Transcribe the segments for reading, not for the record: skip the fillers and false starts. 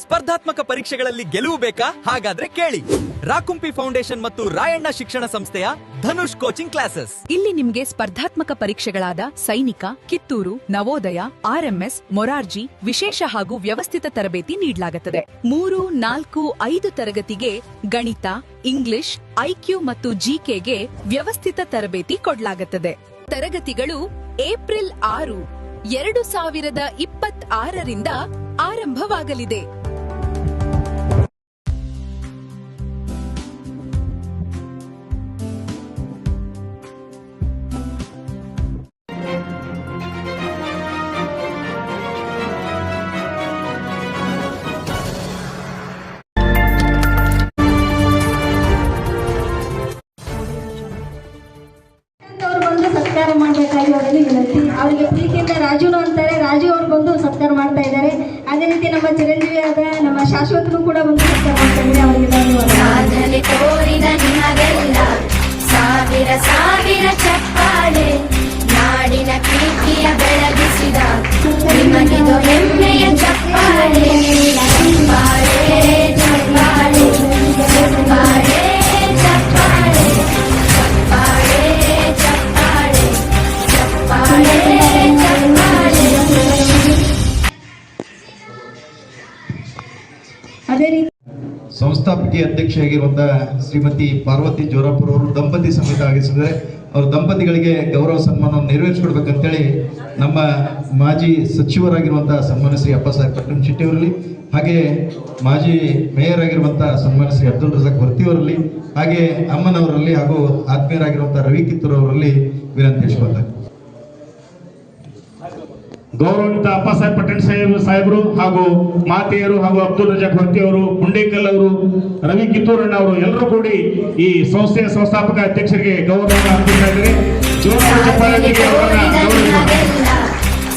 ಸ್ಪರ್ಧಾತ್ಮಕ ಪರೀಕ್ಷೆಗಳಲ್ಲಿ ಗೆಲುವು ಬೇಕಾ? ಹಾಗಾದ್ರೆ ಕೇಳಿ ರಾಕುಂಪಿ ಫೌಂಡೇಶನ್ ಮತ್ತು ರಾಯಣ್ಣ ಶಿಕ್ಷಣ ಸಂಸ್ಥೆಯ ಧನುಷ್ ಕೋಚಿಂಗ್ ಕ್ಲಾಸಸ್. ಇಲ್ಲಿ ನಿಮ್ಗೆ ಸ್ಪರ್ಧಾತ್ಮಕ ಪರೀಕ್ಷೆಗಳಾದ ಸೈನಿಕ, ಕಿತ್ತೂರು, ನವೋದಯ, RMS, ಮೊರಾರ್ಜಿ ವಿಶೇಷ ಹಾಗೂ ವ್ಯವಸ್ಥಿತ ತರಬೇತಿ ನೀಡಲಾಗುತ್ತದೆ. 3, 4, 5 ತರಗತಿಗೆ ಗಣಿತ, ಇಂಗ್ಲಿಷ್, IQ ಮತ್ತು GKಗೆ ವ್ಯವಸ್ಥಿತ ತರಬೇತಿ ಕೊಡಲಾಗುತ್ತದೆ. ತರಗತಿಗಳು ಏಪ್ರಿಲ್ 6, 2026ರಿಂದ ಆರಂಭವಾಗಲಿದೆ. ಸತ್ಕಾರ ಮಾಡಬೇಕಾಗಿ ಅವರಲ್ಲಿ ವಿನಂತಿ. ಅವರಿಗೆ ಪ್ರೀತಿಯಿಂದ ರಾಜುನು ಅಂತಾರೆ. ರಾಜು ಅವರು ಬಂದು ಸತ್ಕಾರ ಮಾಡ್ತಾ ಇದ್ದಾರೆ. ಅದೇ ರೀತಿ ನಮ್ಮ ಚಿರಂಜೀವಿ ಆದ ನಮ್ಮ ಶಾಶ್ವತನು ಕೂಡ ಬಂದು ಸತ್ಕಾರ ಮಾಡ್ತಾ ಇದ್ದಾರೆ. ಅವರಿಗೆ ಸಾಧನೆ ತೋರಿದ ನಿಮಗೆಲ್ಲ ಸಾವಿರ ಸಾವಿರ ಚಪ್ಪಾಳೆ, ನಾಡಿನ ಪ್ರೀತಿಯ ಬೆಳಗಿಸಿದ ನಿಮಗಿದು ಹೆಮ್ಮೆಯ ಚಪ್ಪಾಳೆ. ಚಪ್ಪಾಳೆ ಚಪ್ಪಾಳೆ ಚಪ್ಪಾಳೆ ಚಪ್ಪಾಳೆ ಚಪ್ಪಾಳೆ ಚಪ್ಪಾಳೆ ಚಪ್ಪಾಳೆ. ಅದೇ ರೀತಿ ಸಂಸ್ಥಾಪಕಿ ಅಧ್ಯಕ್ಷೆಯಾಗಿರುವಂತಹ ಶ್ರೀಮತಿ ಪಾರ್ವತಿ ಜೋರಾಪುರ ಅವರು ದಂಪತಿ ಸಮೇತ ಆಗಿಸಿದರೆ ಅವ್ರ ದಂಪತಿಗಳಿಗೆ ಗೌರವ ಸನ್ಮಾನವನ್ನು ನೆರವೇರಿಸಿಕೊಡ್ಬೇಕಂತೇಳಿ ನಮ್ಮ ಮಾಜಿ ಸಚಿವರಾಗಿರುವಂತಹ ಸನ್ಮಾನ್ಯ ಶ್ರೀ ಅಪ್ಪಸಾಹೇಬ್ ಪಟ್ಟಣ ಶೆಟ್ಟಿ ಅವರಲ್ಲಿ, ಹಾಗೆ ಮಾಜಿ ಮೇಯರ್ ಆಗಿರುವಂತಹ ಸನ್ಮಾನ್ಯ ಶ್ರೀ ಅಬ್ದುಲ್ ರಜಾಕ್ ವರ್ತಿ ಅವರಲ್ಲಿ, ಹಾಗೆ ಅಮ್ಮನವರಲ್ಲಿ ಹಾಗೂ ಆತ್ಮೀಯರಾಗಿರುವಂತಹ ರವಿ ಕಿತ್ತೂರ್ ಅವರಲ್ಲಿ ವಿನಂತಿಸಿಕೊಳ್ತಾರೆ. ಗೌರವಾನ್ವಿತ ಅಪ್ಪಸಾಹೇಬ್ ಪಟ್ಟಣ ಸಾಹೇಬರು ಹಾಗೂ ಮಾತೆಯರು ಹಾಗೂ ಅಬ್ದುಲ್ ರಜಾಕ್ ವರ್ತಿ ಅವರು, ಗುಂಡೇಕಲ್ ಅವರು, ರವಿ ಕಿತ್ತೂರಣ್ಣ ಅವರು ಎಲ್ಲರೂ ಕೂಡಿ ಈ ಸಂಸ್ಥೆಯ ಸಂಸ್ಥಾಪಕ ಅಧ್ಯಕ್ಷರಿಗೆ ಗೌರವವನ್ನು ಅರ್ಪಿಸ್ತಾ ಇದ್ದಾರೆ.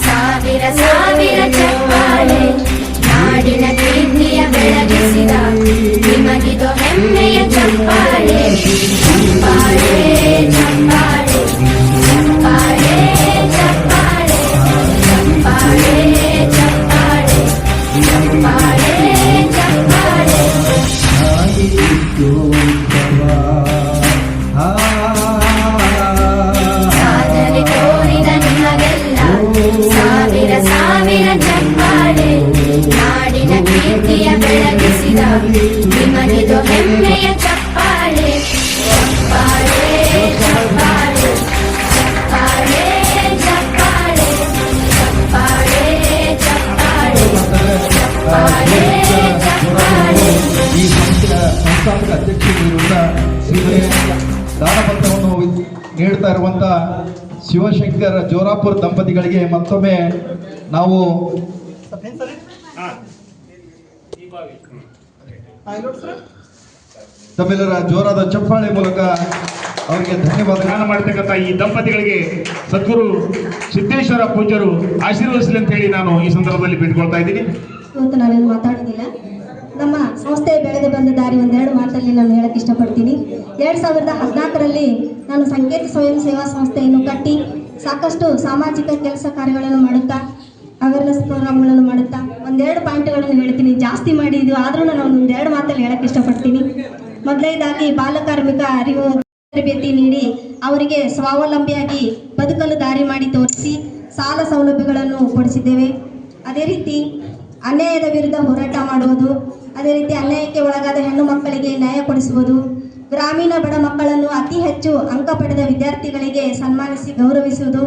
ಸಾವಿರ ಸಾವಿರ ಚಪ್ಪಾಳೆ, ನಾಡಿನ ಪ್ರೀತಿಯ ಬೆಳಗಿಸಿದ ನಿಮಗಿದು ಹೆಮ್ಮೆಯ ಚಪ್ಪಾಳೆ. ಚಪ್ಪಾಳೆ ಚಪ್ಪಾಳೆ ಚಪ್ಪಾಳೆ ಚಪ್ಪಾಳೆ ಚಪ್ಪಾಳೆ ಚಪ್ಪಾಳೆ ಚಪ್ಪಾಳೆ ಚಪ್ಪಾಳೆ. ಸಾಧನೆ ತೋರಿದ ನಿಮಗೆಲ್ಲ ಸಾವಿರ ಸಾವಿರ ಚಪ್ಪಾಳೆ, ನಾಡಿನ ಪ್ರೀತಿಯ ಬೆಳಗಿಸಿದ ನಿಮಗಿದು ಹೆಮ್ಮೆಯ ಚಪ್ಪಾಳೆ. ಚಪ್ಪಾಳೆ ಚಪ್ಪಾಳೆ ಚಪ್ಪಾಳೆ ಚಪ್ಪಾಳೆ ಚಪ್ಪಾಳೆ ಚಪ್ಪಾಳೆ ಚಪ್ಪಾಳೆ ಚಪ್ಪಾಳೆ. ಈ ಸಂಸ್ಥೆಯ ಸಂಸ್ಥಾಪಕ ಅಧ್ಯಕ್ಷರಾಗಿರುವಂತ ಶ್ರೀಮತಿ ದಾನಪತ್ರವನ್ನು ನೀಡ್ತಾ ಇರುವಂತ ಶಿವಶಂಕರ್ ಜೋರಾಪುರ ದಂಪತಿಗಳಿಗೆ ಮತ್ತೊಮ್ಮೆ ನಾವು ತಮ್ಮೆಲ್ಲರ ಜೋರಾದ ಚಪ್ಪಾಳೆ ಮೂಲಕ ಅವರಿಗೆ ಧನ್ಯವಾದ ಮಾಡ್ತಕ್ಕಂಥ ಈ ದಂಪತಿಗಳಿಗೆ ಸದ್ಗುರು ಸಿದ್ದೇಶ್ವರ ಪೂಜ್ಯರು ಆಶೀರ್ವದಿಸಲಿ ಅಂತ ಹೇಳಿ ನಾನು ಈ ಸಂದರ್ಭದಲ್ಲಿ ಬೇಡ್ಕೊಳ್ತಾ ಇದ್ದೀನಿ. ಇವತ್ತು ನಾನೇನು ಮಾತಾಡೋದಿಲ್ಲ. ನಮ್ಮ ಸಂಸ್ಥೆ ಬೆಳೆದು ಬಂದ ದಾರಿ ಒಂದೆರಡು ಮಾತಲ್ಲಿ ನಾನು ಹೇಳಕ್ಕೆ ಇಷ್ಟಪಡ್ತೀನಿ. 2014ರಲ್ಲಿ ನಾನು ಸಂಕೇತ ಸ್ವಯಂ ಸೇವಾ ಸಂಸ್ಥೆಯನ್ನು ಕಟ್ಟಿ ಸಾಕಷ್ಟು ಸಾಮಾಜಿಕ ಕೆಲಸ ಕಾರ್ಯಗಳನ್ನು ಮಾಡುತ್ತಾ, ಅವೇರ್ನೆಸ್ ಪ್ರೋಗ್ರಾಮ್ಗಳನ್ನು ಮಾಡುತ್ತಾ ಒಂದೆರಡು ಪಾಯಿಂಟ್ಗಳನ್ನು ಹೇಳ್ತೀನಿ. ಜಾಸ್ತಿ ಮಾಡಿದ್ವಿ ಆದರೂ ನಾನು ಒಂದೆರಡು ಮಾತಲ್ಲಿ ಹೇಳಕ್ಕೆ ಇಷ್ಟಪಡ್ತೀನಿ. ಮೊದಲನೇದಾಗಿ ಬಾಲಕಾರ್ಮಿಕ ಅರಿವು ತರಬೇತಿ ನೀಡಿ ಅವರಿಗೆ ಸ್ವಾವಲಂಬಿಯಾಗಿ ಬದುಕಲು ದಾರಿ ಮಾಡಿ ತೋರಿಸಿ ಸಾಲ ಸೌಲಭ್ಯಗಳನ್ನು ಕೊಡಿಸಿದ್ದೇವೆ. ಅದೇ ರೀತಿ ಅನ್ಯಾಯದ ವಿರುದ್ಧ ಹೋರಾಟ ಮಾಡುವುದು, ಅದೇ ರೀತಿ ಅನ್ಯಾಯಕ್ಕೆ ಒಳಗಾದ ಹೆಣ್ಣು ಮಕ್ಕಳಿಗೆ ನ್ಯಾಯ ಕೊಡಿಸುವುದು, ಗ್ರಾಮೀಣ ಬಡ ಮಕ್ಕಳನ್ನು ಅತಿ ಹೆಚ್ಚು ಅಂಕ ಪಡೆದ ವಿದ್ಯಾರ್ಥಿಗಳಿಗೆ ಸನ್ಮಾನಿಸಿ ಗೌರವಿಸುವುದು,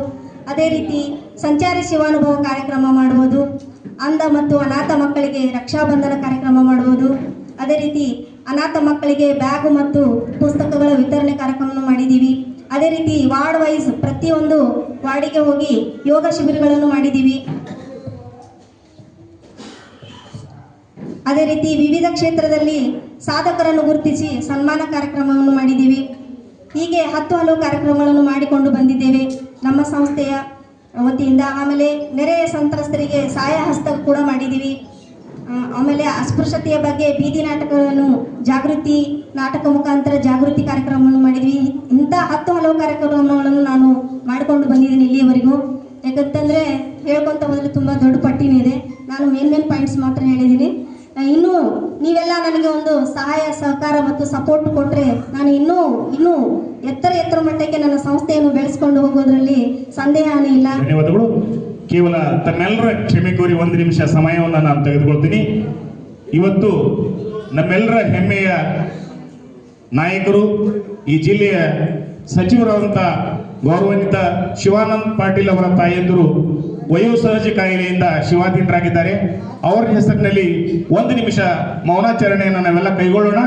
ಅದೇ ರೀತಿ ಸಂಚಾರಿ ಶಿವಾನುಭವ ಕಾರ್ಯಕ್ರಮ ಮಾಡುವುದು, ಅಂಧ ಮತ್ತು ಅನಾಥ ಮಕ್ಕಳಿಗೆ ರಕ್ಷಾಬಂಧನ ಕಾರ್ಯಕ್ರಮ ಮಾಡುವುದು, ಅದೇ ರೀತಿ ಅನಾಥ ಮಕ್ಕಳಿಗೆ ಬ್ಯಾಗ್ ಮತ್ತು ಪುಸ್ತಕಗಳ ವಿತರಣೆ ಕಾರ್ಯಕ್ರಮವನ್ನು ಮಾಡಿದ್ದೀವಿ. ಅದೇ ರೀತಿ ವಾರ್ಡ್ ವೈಸ್ ಪ್ರತಿಯೊಂದು ವಾರ್ಡಿಗೆ ಹೋಗಿ ಯೋಗ ಶಿಬಿರಗಳನ್ನು ಮಾಡಿದ್ದೀವಿ. ಅದೇ ರೀತಿ ವಿವಿಧ ಕ್ಷೇತ್ರದಲ್ಲಿ ಸಾಧಕರನ್ನು ಗುರುತಿಸಿ ಸನ್ಮಾನ ಕಾರ್ಯಕ್ರಮವನ್ನು ಮಾಡಿದ್ದೀವಿ. ಹೀಗೆ 10 ಹಲವು ಕಾರ್ಯಕ್ರಮಗಳನ್ನು ಮಾಡಿಕೊಂಡು ಬಂದಿದ್ದೇವೆ ನಮ್ಮ ಸಂಸ್ಥೆಯ ವತಿಯಿಂದ. ಆಮೇಲೆ ನೆರೆಯ ಸಂತ್ರಸ್ತರಿಗೆ ಸಹಾಯ ಹಸ್ತ ಕೂಡ ಮಾಡಿದ್ದೀವಿ. ಆಮೇಲೆ ಅಸ್ಪೃಶ್ಯತೆಯ ಬಗ್ಗೆ ಬೀದಿ ನಾಟಕಗಳನ್ನು ಜಾಗೃತಿ ನಾಟಕ ಮುಖಾಂತರ ಜಾಗೃತಿ ಕಾರ್ಯಕ್ರಮವನ್ನು ಮಾಡಿದ್ವಿ. ಇಂಥ 10 ಹಲವು ಕಾರ್ಯಕ್ರಮಗಳನ್ನು ನಾನು ಮಾಡಿಕೊಂಡು ಬಂದಿದ್ದೀನಿ ಇಲ್ಲಿಯವರೆಗೂ. ಯಾಕಂತಂದರೆ ಹೇಳ್ಕೊತ ಹೋದರೆ ತುಂಬ ದೊಡ್ಡ ಪಟ್ಟಿನೇ ಇದೆ. ನಾನು ಮೇನ್ ಪಾಯಿಂಟ್ಸ್ ಮಾತ್ರ ಹೇಳಿದ್ದೀನಿ. ಇನ್ನೂ ನೀವೆಲ್ಲ ನನಗೆ ಒಂದು ಸಹಾಯ ಸಹಕಾರ ಮತ್ತು ಸಪೋರ್ಟ್ ಕೊಟ್ಟರೆ ನಾನು ಇನ್ನೂ ಎತ್ತರ ಮಟ್ಟಕ್ಕೆ ನನ್ನ ಸಂಸ್ಥೆಯನ್ನು ಬೆಳೆಸ್ಕೊಂಡು ಹೋಗೋದ್ರಲ್ಲಿ ಸಂದೇಹನೇ ಇಲ್ಲ. ಧನ್ಯವಾದಗಳು. ಕೇವಲ ತಮ್ಮೆಲ್ಲರ ಕ್ಷಮೆ ಕೋರಿ 1 ನಿಮಿಷ ಸಮಯವನ್ನು ನಾನು ತೆಗೆದುಕೊಳ್ತೀನಿ. ಇವತ್ತು ನಮ್ಮೆಲ್ಲರ ಹೆಮ್ಮೆಯ ನಾಯಕರು, ಈ ಜಿಲ್ಲೆಯ ಸಚಿವರಾದಂಥ ಗೌರವಾನ್ವಿತ ಶಿವಾನಂದ್ ಪಾಟೀಲ್ ಅವರ ತಾಯಿಯಂದರು ವಯೋಸಹಜ ಕಾಯಿಲೆಯಿಂದ ಶಿವಾಧೀನರಾಗಿದ್ದಾರೆ. ಅವರ ಹೆಸರಿನಲ್ಲಿ 1 ನಿಮಿಷ ಮೌನಾಚರಣೆಯನ್ನು ನಾವೆಲ್ಲ ಕೈಗೊಳ್ಳೋಣ.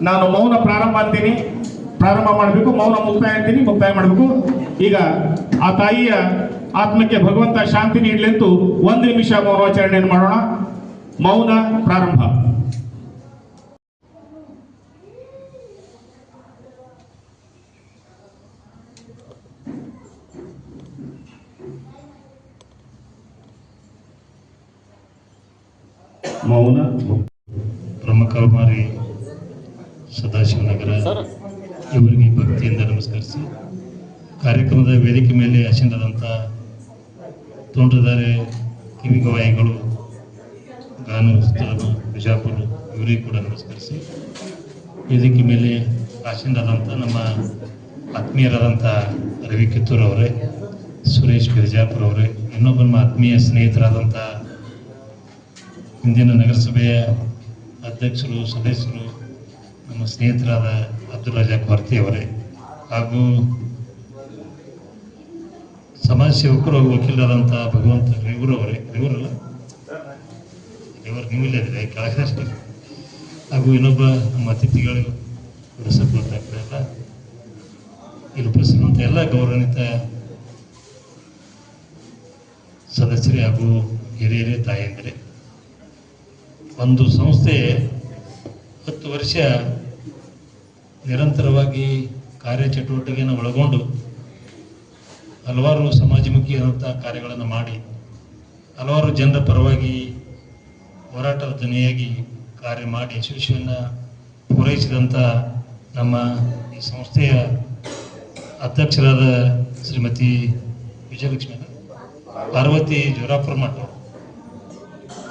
ನಾನು ಮೌನ ಪ್ರಾರಂಭ ಮಾಡಬೇಕು, ಮೌನ ಮುಕ್ತಾಯ ಅಂತೀನಿ, ಮುಕ್ತಾಯ ಮಾಡಬೇಕು. ಈಗ ಆ ತಾಯಿಯ ಆತ್ಮಕ್ಕೆ ಭಗವಂತ ಶಾಂತಿ ನೀಡಲೆಂದು 1 ನಿಮಿಷ ಮೌನಾಚರಣೆಯನ್ನು ಮಾಡೋಣ. ಮೌನ ಪ್ರಾರಂಭ. ಮೌನ. ಪ್ರಮುಖ ಕುಮಾರಿ ಸದಾಶಿವನಗರ ಇವರಿಗೆ ಭಕ್ತಿಯಿಂದ ನಮಸ್ಕರಿಸಿ, ಕಾರ್ಯಕ್ರಮದ ವೇದಿಕೆ ಮೇಲೆ ಆಸೀನರಾದಂಥ ತೋಂಟದಾರೆ ಕಿವಿಗವಾಯಿಗಳು, ಗಾನೋತ್ಸವ ಬಿಜಾಪುರ ಇವರಿಗೆ ಕೂಡ ನಮಸ್ಕರಿಸಿ, ವೇದಿಕೆ ಮೇಲೆ ಆಸೀನರಾದಂಥ ನಮ್ಮ ಆತ್ಮೀಯರಾದಂಥ ರವಿ ಕಿತ್ತೂರ್ ಅವರೇ, ಸುರೇಶ್ ಬಿಜಾಪುರ ಅವರೇ, ಇನ್ನೊಬ್ಬ ನಮ್ಮ ಆತ್ಮೀಯ ಸ್ನೇಹಿತರಾದಂಥ ಇಂದಿನ ನಗರಸಭೆಯ ಅಧ್ಯಕ್ಷರು, ಸದಸ್ಯರು, ನಮ್ಮ ಸ್ನೇಹಿತರಾದ ಅಬ್ದುಲ್ ರಜಾಕ್ ಹೊರ್ತಿ ಅವರೇ, ಹಾಗೂ ಸಮಾಜ ಸೇವಕರು ಹಾಗೂ ವಕೀಲರಾದಂಥ ಭಗವಂತ ರೇವೂರ್ ಅವರೇ, ರೇವೂರಲ್ಲ ರೇವೂರ್ ನೀವಿಲ್ಲದಿದೆ ಕೆಳಗಷ್ಟೇ, ಹಾಗೂ ಇನ್ನೊಬ್ಬ ನಮ್ಮ ಅತಿಥಿಗಳು ಗೊತ್ತಾಗ್ತಾಯಿಲ್ಲ, ಇಲ್ಲಿ ಉಪಸ್ಥಿತಿರುವಂಥ ಎಲ್ಲ ಗೌರವಾನ್ವಿತ ಸದಸ್ಯರೇ ಹಾಗೂ ಹಿರಿಯರೇ, ತಾಯಂದಿರೇ, ಒಂದು ಸಂಸ್ಥೆ 10 ವರ್ಷ ನಿರಂತರವಾಗಿ ಕಾರ್ಯಚಟುವಟಿಕೆಯನ್ನು ಒಳಗೊಂಡು ಹಲವಾರು ಸಮಾಜಮುಖಿಯಾದಂಥ ಕಾರ್ಯಗಳನ್ನು ಮಾಡಿ ಹಲವಾರು ಜನರ ಪರವಾಗಿ ಹೋರಾಟದ ಧ್ವನಿಯಾಗಿ ಕಾರ್ಯ ಮಾಡಿ ಯಶಸ್ವಿಯನ್ನು ಪೂರೈಸಿದಂಥ ನಮ್ಮ ಈ ಸಂಸ್ಥೆಯ ಅಧ್ಯಕ್ಷರಾದ ಶ್ರೀಮತಿ ವಿಜಯಲಕ್ಷ್ಮಿ ಪಾರ್ವತಿ ಜೋರಾಪುರ ಮಠ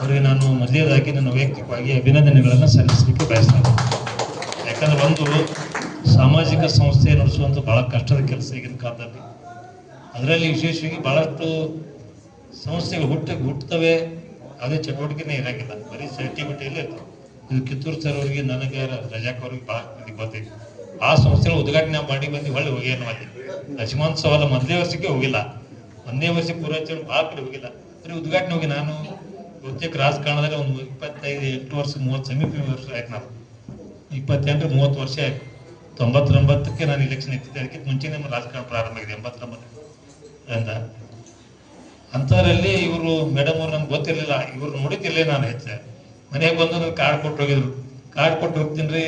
ಅವರಿಗೆ ನಾನು ಮೊದಲನೇದಾಗಿ ನನ್ನ ವೈಯಕ್ತಿಕವಾಗಿ ಅಭಿನಂದನೆಗಳನ್ನು ಸಲ್ಲಿಸಲಿಕ್ಕೆ ಬಯಸ್ತೇನೆ. ಯಾಕಂದರೆ ಒಂದು ಸಾಮಾಜಿಕ ಸಂಸ್ಥೆ ನಡೆಸುವಂಥ ಭಾಳ ಕಷ್ಟದ ಕೆಲಸ ಈಗಿನ ಕಾಲದಲ್ಲಿ. ಅದರಲ್ಲಿ ವಿಶೇಷವಾಗಿ ಭಾಳಷ್ಟು ಸಂಸ್ಥೆಗಳು ಹುಟ್ಟುತ್ತವೆ, ಯಾವುದೇ ಚಟುವಟಿಕೆನೇ ಇರೋಂಗಿಲ್ಲ, ಬರೀ ಸರ್ಟಿಫಿಕೇಟಲ್ಲೇ ಇರ್ತವೆ. ಇದು ಕಿತ್ತೂರು ಸರ್ ಅವರಿಗೆ, ನನಗೆ ರಜಾಕ್ ಅವ್ರಿಗೆ ಭಾಳ ಗೊತ್ತೈತಿ. ಆ ಸಂಸ್ಥೆಗಳು ಉದ್ಘಾಟನೆ ಮಾಡಿ ಬಂದು ಹೊಳ್ಳಿ ಹೋಗ್ಯಾನ ಮಾಡಿ ಲಕ್ಷ್ಮಣೋತ್ಸವ ಮೊದಲನೇ ವರ್ಷಕ್ಕೆ ಹೋಗಿಲ್ಲ, 1ನೇ ವರ್ಷಕ್ಕೆ ಪೂರೈಸಿ ಭಾಳ ಕಡೆ ಹೋಗಿಲ್ಲ, ಬರೀ ಉದ್ಘಾಟನೆ ಹೋಗಿ. ನಾನು ಬಹುತೇಕ ರಾಜಕಾರಣದಲ್ಲಿ ಒಂದು 25 ವರ್ಷ 30 ಸಮೀಪ ವರ್ಷ ಆಯ್ತು. ನಾನು 28 30 ವರ್ಷ ಆಯ್ತು. 99ಕ್ಕೆ ನಾನು ಇಲೆಕ್ಷನ್ ಇರ್ತಿದ್ದೆ, ಅದಕ್ಕೆ ಮುಂಚೆ ನಮ್ಮ ರಾಜಕಾರಣ ಪ್ರಾರಂಭ ಆಗಿದೆ 89ರಿಂದ. ಅಂಥದ್ರಲ್ಲಿ ಇವರು ಮೇಡಮ್ ಅವ್ರು ನಮ್ಗೆ ಗೊತ್ತಿರಲಿಲ್ಲ, ಇವ್ರು ನೋಡಿದ್ದಿಲ್ಲೇ. ನಾನು ಮನೆಗೆ ಬಂದು ನನಗೆ ಕಾರ್ಡ್ ಕೊಟ್ಟು ಹೋಗಿದ್ರು. ಕಾರ್ಡ್ ಕೊಟ್ಟು ಹೋಗ್ತೀನಿ ರೀ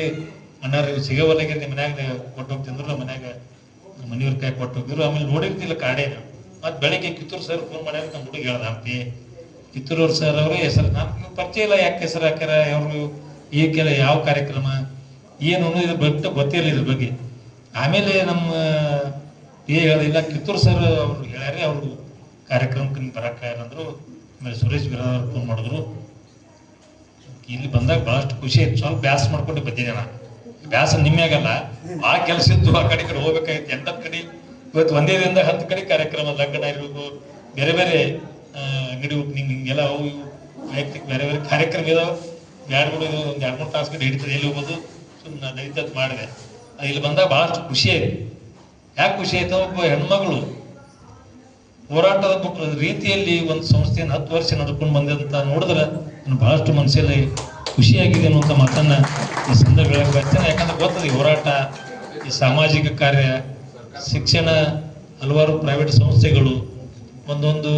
ಅಣ್ಣಾರು, ಇವು ಸಿಗೋವರೆಗೆ ನಿಮ್ಮ ಮನ್ಯಾಗ ಕೊಟ್ಟು ಹೋಗ್ತಿದ್ರು. ನಮ್ಮ ಮನ್ಯಾಗ ಮನೆಯವ್ರ ಕೈ ಕೊಟ್ಟು ಹೋಗಿದ್ರು. ಆಮೇಲೆ ನೋಡಿರ್ತಿಲ್ಲ ಕಾರ್ಡೇನು. ಮತ್ತು ಬೆಳಗ್ಗೆ ಕಿತ್ತೂರು ಸರ್ ಫೋನ್ ಮಾಡ್ಯಾರ, ನಮ್ಮ ಹುಡುಗ ಹೇಳ್ದ, ಹಂಪಿ ಕಿತ್ತೂರು ಸರ್ ಅವರೇ ಹೆಸರು ನಮ್ಗೆ ಪರಿಚಯ ಇಲ್ಲ, ಯಾಕೆ ಹೆಸರು ಹಾಕ್ಯಾರ, ಅವರು ಈಗೆಲ್ಲ ಯಾವ ಕಾರ್ಯಕ್ರಮ ಏನು ಇದ್ರ ಬಗ್ಗೆ ಗೊತ್ತಿರಲಿಲ್ಲ ಇದ್ರ ಬಗ್ಗೆ. ಆಮೇಲೆ ನಮ್ಮ ಹೇಳಿಲ್ಲ, ಕಿತ್ತೂರು ಸರ್ ಅವರು ಹೇಳ್ಯಾರೆ, ಅವರು ಕಾರ್ಯಕ್ರಮಕ್ಕೆ ನೀವು ಬರೋಕ್ಕಾಗಂದ್ರು. ಆಮೇಲೆ ಸುರೇಶ್ ಬಿರಾದವ್ರು ಫೋನ್ ಮಾಡಿದ್ರು. ಇಲ್ಲಿ ಬಂದಾಗ ಭಾಳಷ್ಟು ಖುಷಿ ಆಯ್ತು. ಸ್ವಲ್ಪ ಬ್ಯಾಸ್ ಮಾಡ್ಕೊಂಡು ಬಂದಿದ್ದೆ ನಾನು. ಬ್ಯಾಸ ನಿಮ್ಮೆಗಲ್ಲ, ಭಾಳ ಕೆಲಸ ಇತ್ತು, ಆ ಕಡೆ ಹೋಗ್ಬೇಕಾಯ್ತು. 8 ಕಡೆ ಇವತ್ತು ಒಂದೇ ದಿನದ 10 ಕಡೆ ಕಾರ್ಯಕ್ರಮ, ಲಗ್ನ ಇರಬೇಕು, ಬೇರೆ ಬೇರೆ ಅಂಗಡಿ ಓಪನಿಂಗ್, ಹಿಂಗೆಲ್ಲ ಅವು ಇವು ವೈಯಕ್ತಿಕ ಬೇರೆ ಬೇರೆ ಕಾರ್ಯಕ್ರಮ ಇದಾವೆ. 2-3 ಒಂದು 2-3 ತಾಸು ಕಡೆ ಹಿಡಿತದೆ, ಎಲ್ಲಿ ಹೋಗೋದು ಸುಮ್ಮನೆ ನಡೀತದ್ದು ಮಾಡಿದೆ. ಇಲ್ಲಿ ಬಂದಾಗ ಭಾಳಷ್ಟು ಖುಷಿ ಆಯ್ತು. ಯಾಕೆ ಖುಷಿ ಆಯ್ತು? ಒಬ್ಬ ಹೆಣ್ಮಗಳು ಹೋರಾಟದ ರೀತಿಯಲ್ಲಿ ಒಂದು ಸಂಸ್ಥೆಯನ್ನು 10 ವರ್ಷ ನಡ್ಕೊಂಡು ಬಂದಂತ ನೋಡಿದ್ರೆ ನಾನು ಬಹಳಷ್ಟು ಮನಸ್ಸಲ್ಲಿ ಖುಷಿಯಾಗಿದೆ ಅನ್ನುವಂಥ ಮಾತನ್ನು ಈ ಸಂದರ್ಭ ಹೇಳಕ್ಕೆ ಬಯಸ್ತೇನೆ. ಯಾಕಂದ್ರೆ ಗೊತ್ತದೆ, ಹೋರಾಟ, ಈ ಸಾಮಾಜಿಕ ಕಾರ್ಯ, ಶಿಕ್ಷಣ, ಹಲವಾರು ಪ್ರೈವೇಟ್ ಸಂಸ್ಥೆಗಳು, ಒಂದೊಂದು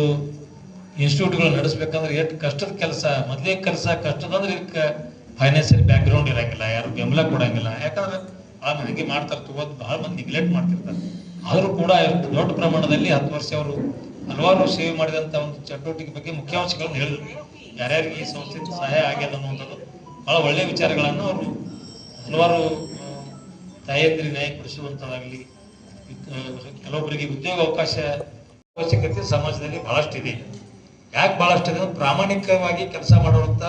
ಇನ್ಸ್ಟಿಟ್ಯೂಟ್ಗಳು ನಡೆಸ್ಬೇಕಂದ್ರೆ ಎಷ್ಟು ಕಷ್ಟದ ಕೆಲಸ. ಮೊದಲೇ ಕೆಲಸ ಕಷ್ಟದಂದ್ರೆ ಇದಕ್ಕೆ ಫೈನಾನ್ಷಿಯಲ್ ಬ್ಯಾಕ್ಗ್ರೌಂಡ್ ಇರೋಂಗಿಲ್ಲ, ಯಾರು ಬೆಂಬಲ ಕೊಡೋಂಗಿಲ್ಲ. ಯಾಕಂದ್ರೆ ಹಂಗೆ ಮಾಡ್ತಾರೆ, ತಗೋದು ಭಾಳ ಮಂದಿ ನಿಗ್ಲೆಕ್ಟ್ ಮಾಡ್ತಿರ್ತಾರೆ. ಆದರೂ ಕೂಡ ಎಷ್ಟು ದೊಡ್ಡ ಪ್ರಮಾಣದಲ್ಲಿ 10 ವರ್ಷ ಅವರು ಹಲವಾರು ಸೇವೆ ಮಾಡಿದಂಥ ಒಂದು ಚಟುವಟಿಕೆ ಬಗ್ಗೆ ಮುಖ್ಯಾಂಶಗಳನ್ನು ಹೇಳಿದ್ರು. ಯಾರ್ಯಾರಿಗೆ ಈ ಸಂಸ್ಥೆ ಸಹಾಯ ಆಗ್ಯದ ಅನ್ನುವಂಥದ್ದು ಭಾಳ ಒಳ್ಳೆಯ ವಿಚಾರಗಳನ್ನು ಅವರು ಹಲವಾರು ತಾಯಂದ್ರಿ ನ್ಯಾಯ ಕೊಡಿಸುವಂಥದ್ದಾಗಲಿ, ಕೆಲವೊಬ್ಬರಿಗೆ ಉದ್ಯೋಗ ಅವಶ್ಯಕತೆ ಸಮಾಜದಲ್ಲಿ ಬಹಳಷ್ಟಿದೆ. ಯಾಕೆ ಬಹಳಷ್ಟಿದೆ ಅಂದ್ರೆ ಪ್ರಾಮಾಣಿಕವಾಗಿ ಕೆಲಸ ಮಾಡುವಂಥ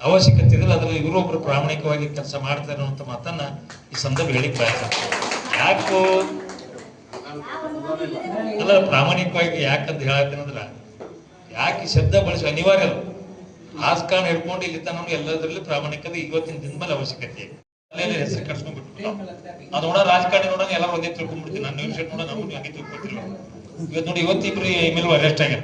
ಅವಶ್ಯಕತೆ ಇದೆ. ಅದರಲ್ಲಿ ಇವರೊಬ್ಬರು ಪ್ರಾಮಾಣಿಕವಾಗಿ ಕೆಲಸ ಮಾಡ್ತಾರೆ ಅನ್ನುವಂಥ ಮಾತನ್ನ ಈ ಸಂದರ್ಭ ಹೇಳಿಕ್ ಬಯಸ್ತಾರೆ. ಯಾಕೋ ಅಲ್ಲ, ಪ್ರಾಮಾಣಿಕವಾಗಿ ಯಾಕಂತ ಹೇಳತ್ತೇನಂದ್ರ, ಯಾಕೆ ಶಬ್ದ ಬಳಸುವ ಅನಿವಾರ್ಯ ಅಲ್ಲ. ರಾಜಕಾರಣ ಹಿಡ್ಕೊಂಡು ಇಲ್ಲಿ ತನಕ ಎಲ್ಲದರಲ್ಲಿ ಪ್ರಾಮಾಣಿಕತೆ ಇವತ್ತಿನ ದಿನ ಮೇಲೆ ಅವಶ್ಯಕತೆ. ಅಲ್ಲೆಲ್ಲ ಹೆಸರು ಕಟ್ಸ್ಕೊಂಡ್ಬಿಟ್ಟು ಅದು ನೋಡ ರಾಜಕಾರಣಿ ನೋಡೋಣ ಎಲ್ಲ ಒಂದೇ ತಿಳ್ಕೊಂಡ್ಬಿಡ್ತೀನಿ. ನಾನು ನ್ಯೂಸ್ ನೋಡ ನಮಗೂ ಹಂಗೆ ತಿಳ್ಕೊತಿಲ್ಲ. ಇವತ್ತು ನೋಡಿ, ಇವತ್ತಿಬ್ರು MLA ಅರೆಸ್ಟ್ ಆಗ್ಯಾರ.